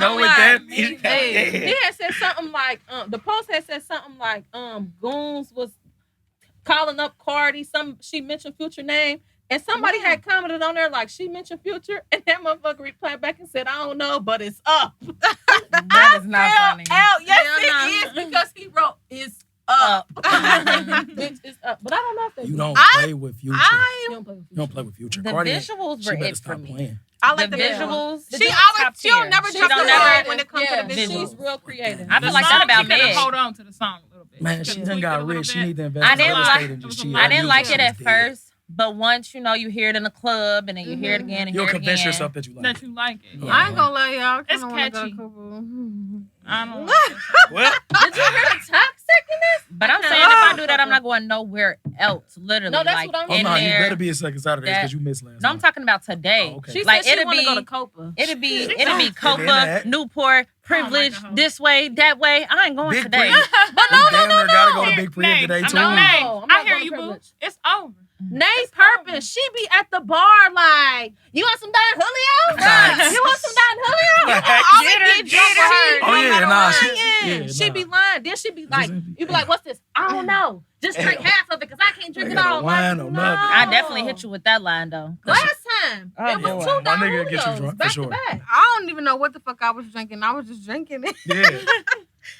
something
know what
like,
that means?
Hey,
Yeah.
he had said something like, the post had said something like, Goons was calling up Cardi. She mentioned Future name. And somebody had commented on there like, she mentioned Future. And that motherfucker replied back and said, I don't know, but it's up.
That is not funny.
Out. Yes,
Hell no.
it is. Because he wrote, it's
up.
Bitch is up. But I don't know if they
You
do.
don't play with Future.
You don't play with
You don't play with Future.
The
Cardi,
visuals
she
were
better
it for
stop
me.
playing.
I like
The
the
visuals.
She always, she don't never
She
drop the
don't
ball
never-
when it comes
yeah,
to the
she's
visuals.
real creative.
I feel
The
like that
song,
about
she could've
Meg.
hold on to the song a little bit.
Man, she
could've
done
tweaked
got
it a little
rich. She
bit.
need to invest
I
in
didn't
real
like-
estate and just
I
chill.
I didn't like it
Music
at
is dead.
first, but once you know you hear it in the club and then you hear it again and
You'll
hear it
convince
again.
yourself that you like
That
it.
you like it.
Yeah.
I ain't gonna lie, y'all.
It's
I wanna go to
catchy.
Cooper.
I don't like it.
Well,
Did you hear the toxicness?
But I'm saying if I do that, I'm not going nowhere else. Literally,
No, that's
like
what I'm
oh
in
no, you
there.
better be a second Saturday because you missed last
No, I'm
night.
talking about today.
Oh, okay.
She
Like,
said she
it'd
want to
be-
go to Copa.
It'd be
in
Copa,
that.
Newport, Privilege,
hoe.
this way, that way. I ain't going
Big
today.
Priv.
But
We damn near gotta go to Big Priv
Nay,
today
I'm
too.
not- Nay,
No, I'm
I
not
hear
going
you,
to
boo.
Privilege.
It's over.
Nay Purpose, she be at the bar like, you want some Don Julio?
Facts.
You want some Don Julio?
Facts.
Always
Get her,
get drunk
get her.
for her.
Oh,
no
yeah,
matter
nah,
what.
she-
She
nah.
be lying. Then she be like, you be like, what's this? I don't know. Just drink
Hell.
half of it because I can't drink
Ain't
it
got no
all.
wine,
Like,
no nothing.
I definitely hit you with that line though.
Last time,
Oh,
it was
boy.
two
My
Don
nigga get you
Julios
drunk, for
back
sure.
to back.
I don't even know what the fuck I was drinking. I was just drinking it.
Yeah.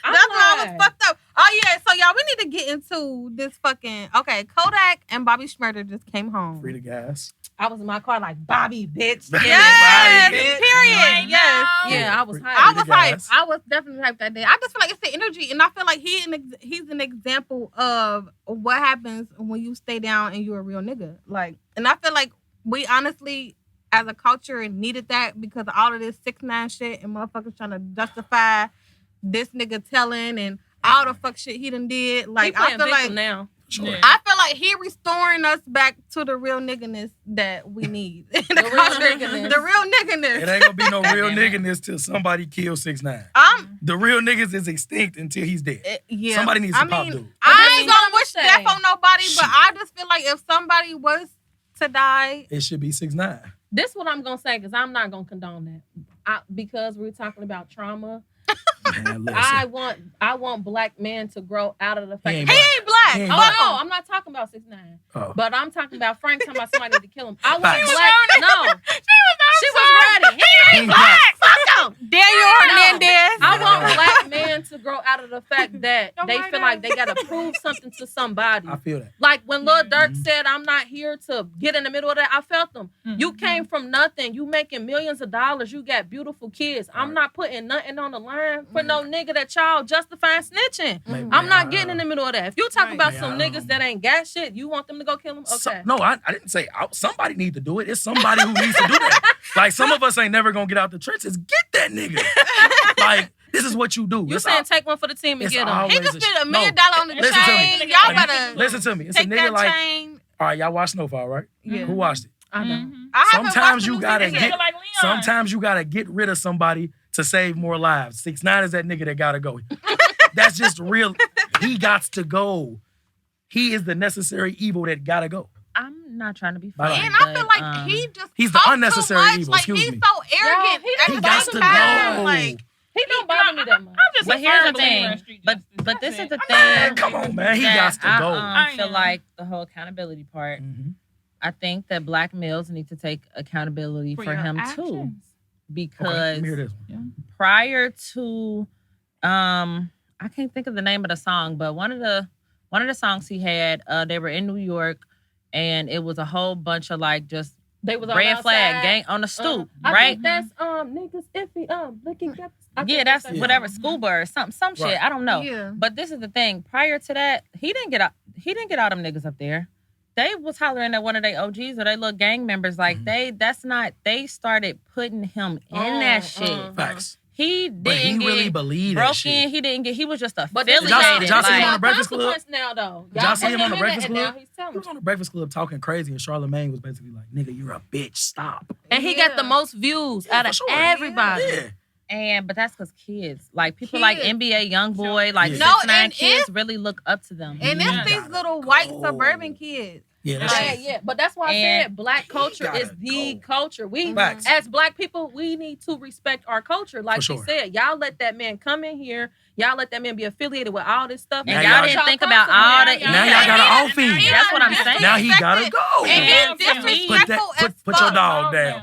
That's why I was fucked up. Oh yeah, so y'all, we need to get into this fucking. Okay, Kodak and Bobby Shmurda just came home.
Free the gas.
I was in my car like, Bobby, bitch.
Yes,
Bobby, bitch.
period. Yes.
Yeah, I was hyped.
I
Free
was
the
hyped.
gas.
I was definitely hyped that day. I just feel like it's the energy, and I feel like he's an example of what happens when you stay down and you're a real nigga. Like, and I feel like we honestly, as a culture, needed that because of all of this 6ix9ine shit and motherfuckers trying to justify this nigga telling and all the fuck shit he done did. Like, I feel like
now.
Sure.
Yeah.
I feel like he restoring us back to the real nigganess that we need. The
real nigganess.
The real
It
nigganess.
ain't gonna be no real nigganess till somebody kills 6ix9ine. The real niggas is extinct until he's dead.
Yeah.
Somebody needs to pop dude.
I ain't
But
gonna
this
wish
is what I'm
death on nobody, but
Shit.
I just feel like if somebody was to die,
It should be 6ix9ine.
This what I'm gonna say because I'm not gonna condone that. Because we're talking about trauma.
Man, listen.
I want black men to grow out of the fact.
He ain't
he ain't black.
He ain't
Oh
black.
no, I'm not talking about 6ix9ine.
Oh.
But I'm talking about Frank talking about somebody need to kill him. I want
Facts.
black. No, she was ready. He ain't black. Fuck him.
Daniel Hernandez.
I want black men to grow out of the fact that
Don't
they
like
feel
that.
like they gotta prove something to somebody.
I feel that.
Like when Lil Durk
Mhm.
said, "I'm not here to get in the middle of that." I felt them. You came from nothing. You making millions of dollars. You got beautiful kids. I'm
Right.
not putting nothing on the line for no nigga that y'all justifying snitching.
Maybe,
I'm not
uh,
getting in the middle of that. If you talk
Right.
about
May
some
I,
niggas that ain't got shit, you want them to go kill them? Okay.
No, I didn't say somebody need to do it. It's somebody who needs to do that. Like some of us ain't never gonna get out the trenches. Get that nigga. Like this is what you do.
You
It's
saying
al-
take one for the team and
it's
get them?
always
He just
a
spent
sh-
$1 million
no,
on the
listen to me.
chain. Y'all
Like,
better
Listen to me. It's
take
a nigga
that
like,
chain.
all right, y'all watch Snowfall, right?
Yeah.
Who watched it?
I know.
I haven't
Sometimes
watched the
you
new
gotta
season
get-
yet.
like Leon.
Sometimes you gotta get rid of somebody to save more lives. 6ix9ine is that nigga that gotta go. That's just real. He gots to go. He is the necessary evil that gotta go.
I'm not trying to be
Bye-bye.
funny.
And I feel
but,
like he just
he's the
talks too
unnecessary
much.
evil,
Like
excuse
he's
me.
so arrogant.
Yo, he
at
He
the
gots
same
to
time.
go.
Like
He don't bother me that much.
I'm just
But
a
here's
firm
the
believer in
thing.
street
But
justice.
this is
That's
the
it.
thing.
Come on, man. He
that
gots to go.
I
feel
know.
like the whole accountability part.
Mhm.
I think that black males need to take accountability for
your
him too,
actions.
Okay,
because
let me hear this one.
prior to I can't think of the name of the song, but one of the songs he had, they were in New York, and it was a whole bunch of like just
They was all
red flag
outside.
gang on the stoop,
I
right?
think that's niggas iffy looking up. I think
Yeah, that's
the
whatever
song.
school bus, some
Right.
shit. I don't know.
yeah.
But this is the thing. Prior to that, he didn't get all them niggas up there. They was hollering at one of their OGs or they little gang members. Like they started putting him in that shit.
Facts.
He
But he
didn't
really
get
believed that
broken.
shit.
He was just
But this
affiliated.
is
Did y'all see him on
like-
the Breakfast Club?
consequence now, though.
Did y'all see him on the
put
Breakfast
in
Club?
And now he's telling
He was on the Breakfast Club talking crazy, and Charlamagne was basically like, "Nigga, you're a bitch. Stop."
And he got the most views out
for
of
sure.
everybody.
Yeah.
But that's because kids, like people like
Kids.
NBA YoungBoy, like
Yeah.
6ix9ine
No, and
kids really look up to them.
And
He
it's these
gotta
little white
go.
suburban kids.
Yeah, that's
Yeah,
shit.
yeah. But that's why I
And
said black culture
gotta
is the
go.
culture. We,
Facts.
as black people, we need to respect our culture. Like
For
she
sure.
said, y'all let that man come in here. Y'all let that man be affiliated with all this stuff.
Now
And y'all
y'all-
didn't think about all the
Now y'all gotta off him.
That's what I'm saying.
Now he gotta go.
And
Yeah,
he's
yeah.
disrespectful
Put
as
your
fuck.
dog down.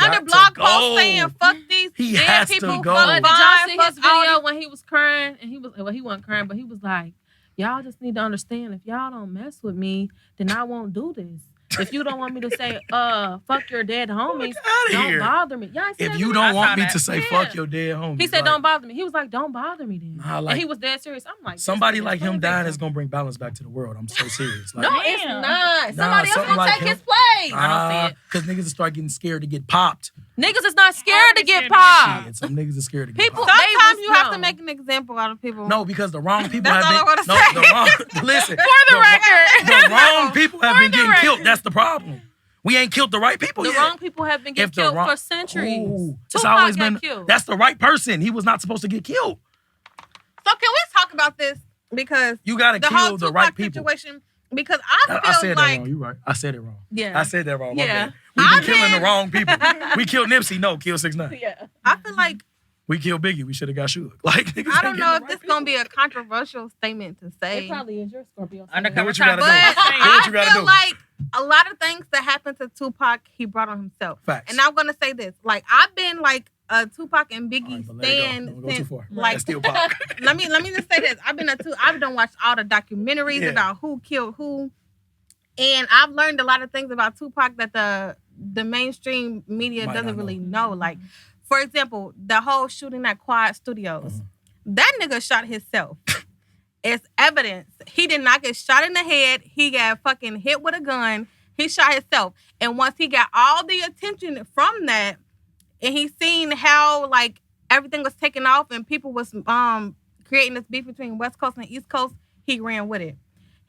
got
under blog
to
posts
go.
saying fuck these
He
dead
has to
people,
go.
fuck
But did y'all
Vine,
see
fuck
his
all
video
these-
when he was crying? And he wasn't crying, but he was like, y'all just need to understand, if y'all don't mess with me, then I won't do this. If you don't want me to say, fuck your dead homies, don't
here.
bother me. Yeah,
If you don't want me to say fuck your dead homie,
he said, don't bother me. He was like, don't bother me then.
Nah, like,
and he was dead serious. I'm like,
somebody like him dying is gonna bring balance back to the world. I'm so serious. Like,
no, it's not. Somebody else
something
gonna
like
take his
him.
place.
I don't see it.
Because niggas will start getting scared to get popped.
Niggas is not scared to
Already
get
scared to get
popped.
Shit, some niggas are scared to get
People-
popped.
Sometimes
They
you
was
have to
young.
make an example out of people.
No, because the wrong people
That's
have
all I
been.
wanna say.
The wrong. Listen.
For the record.
The wrong people have been
the
getting
record.
killed. That's the problem. We ain't killed the right people
The
yet.
wrong people have been getting
If the
killed
wrong-
for centuries.
Ooh, it's
Tupac
always
got
been.
killed.
That's the right person. He was not supposed to get killed.
So can we talk about this? Because
You gotta
the
kill
whole
the
Tupac
right people.
situation, because I
I
feel
said
like
that wrong. You right. I said it wrong.
Yeah.
I said that wrong. My
Yeah.
bad. We've
I
been killing
did.
the wrong people. We killed Nipsey. No, killed 6ix9ine.
Yeah.
I feel like
We killed Biggie. We should have got Suge. Like niggas
I
ain't
don't
getting
know
the
if
right
this
people.
gonna be a controversial statement to say.
It probably is your Scorpio.
Undercover
Do what you gotta
But
do.
Top.
Do what you
I
gotta
feel
do.
like a lot of things that happened to Tupac, he brought on himself.
Facts.
And I'm gonna say this: like I've been like a Tupac and
All
Biggie
right, but let it go.
stan
Don't go too
since
far.
like
That's still pop.
let me just say this: I've done watched all the documentaries
Yeah.
about who killed who, and I've learned a lot of things about Tupac that the mainstream media
Might
doesn't
not
really
know.
know. Like, for example, the whole shooting at Quad Studios. That nigga shot himself. It's evidence. He did not get shot in the head. He got fucking hit with a gun. He shot himself. And once he got all the attention from that, and he seen how like everything was taken off and people was creating this beef between West Coast and East Coast, he ran with it.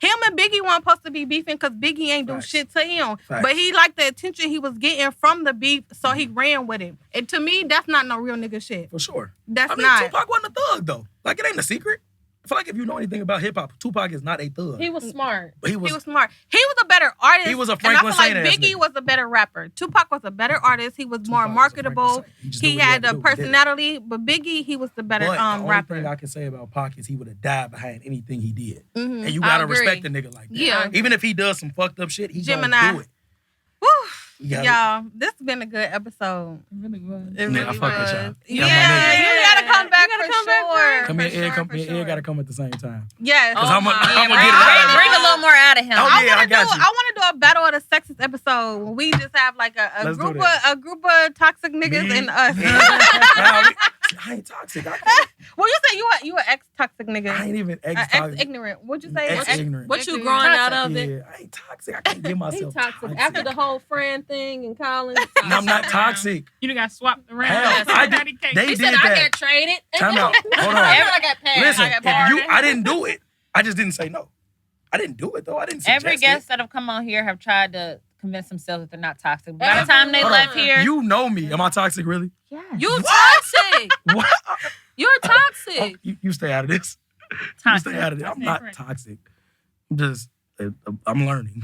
Him and Biggie weren't supposed to be beefing because Biggie ain't do
Facts.
shit to him.
Facts.
But he liked the attention he was getting from the beef, so he ran with it. And to me, that's not no real nigga shit.
For sure.
That's
I mean,
not.
Tupac wasn't a thug though. Like it ain't a secret. I feel like if you know anything about hip hop, Tupac is not a thug.
He was smart.
But he
He
was
was smart. He was a better artist.
He was a
and
Franklin
I feel like
Saint ass
Biggie
nigga.
was a better rapper. Tupac was a better artist. He was more
Tupac was a
marketable.
Franklin Saint. just did
He
what
had
to
the
do. He did it.
personality, but Biggie, he was the better
But the only
rapper.
thing I can say about Pac is he would have died behind anything he did.
Mhm.
And you
I
gotta
agree.
respect a nigga like that.
Yeah.
Even if he does some fucked up shit, he
Gemini.
gonna do it.
Woo.
You gotta-
Y'all, this has been a good episode.
It really was.
It
Yeah, I
really
fuck with
was.
y'all.
Yeah,
Y'all my niggas.
you gotta come back
You gotta
for
come back,
sure.
bro.
Come
For
here,
sure,
Ed,
for
Ed
sure.
gotta come at the same time.
Yes.
Cause I'ma
my.
get it
bring-
out of
Bring
him.
a little more out of him.
Oh,
I
yeah, I
want to
got you.
do a battle of the sexist episode. Where we just have like a
Let's do
group of
that.
toxic niggas
Me?
and us.
Nah, I ain't toxic. I
Well, you said you were ex toxic nigga.
ain't even
Ex
ex-toxic.
ignorant. What'd you say?
Ex-ignorant.
What you
Ignorant.
growing out of
Yeah,
it?
I ain't toxic. I can't give
He
myself
toxic. After the whole friend thing and Colin.
No, I'm not toxic.
You done got swapped around.
Hell,
That's
I
Daddy
did-
cake.
they
He
did
said I
that.
got traded.
Time out. Hold on.
I got paid.
Listen,
I got
I didn't do it. I just didn't say no. I didn't do it though. I didn't suggest
Every guest
it.
that have come on here have tried to convince themselves that they're not toxic. By the
Everyone.
time they
Hold
left
on.
here,
You know me. Am I toxic really?
yes.
You
What?
toxic.
What?
You're
Oh,
toxic.
you stay out of this. You
toxic.
stay out of this. I'm not toxic. I'm just I'm learning.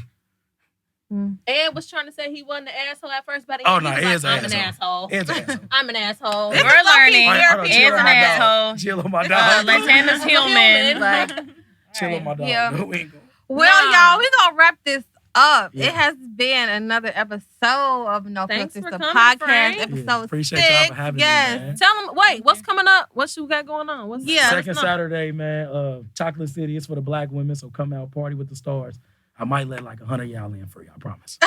Ed was trying to say he wasn't an asshole at first, but
Oh,
he
no,
was
Ed's
like,
an
I'm an asshole.
Ed's an asshole.
I'm an asshole.
This
We're
is low-key
learning.
therapy.
Hold on,
Ed's
chill
an
on my dog.
asshole.
Chill on my
This
dog.
Lantana's human. Like,
Chill on my dog.
Yeah.
No, we ain't gonna-
Well,
Nah.
y'all, we gonna wrap this up.
Yeah.
It has been another episode of No
Thanks
Filters,
for
the
coming,
podcast,
Frank.
Yeah,
episode
appreciate
6.
y'all for having me,
yes.
man.
Tell him, wait, what's coming up? What you got going on? What's
Yeah.
Second Saturday, man. Chocolate City. It's for the black women, so come out, party with the stars. I might let like 100 y'all in free. I promise.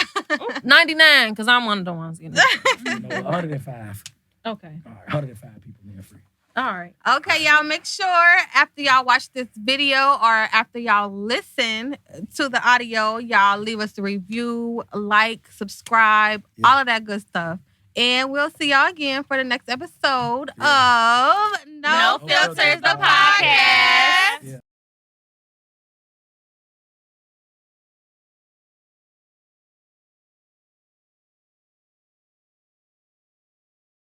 99, because I'm one of the ones. You know.
You know, 105.
Okay.
All right, 105 people in free.
All right.
Okay, y'all, make sure after y'all watch this video or after y'all listen to the audio, y'all leave us a review, like, subscribe, all of that good stuff. And we'll see y'all again for the next episode of No
No
Filters,
Filters,
the
the
podcast.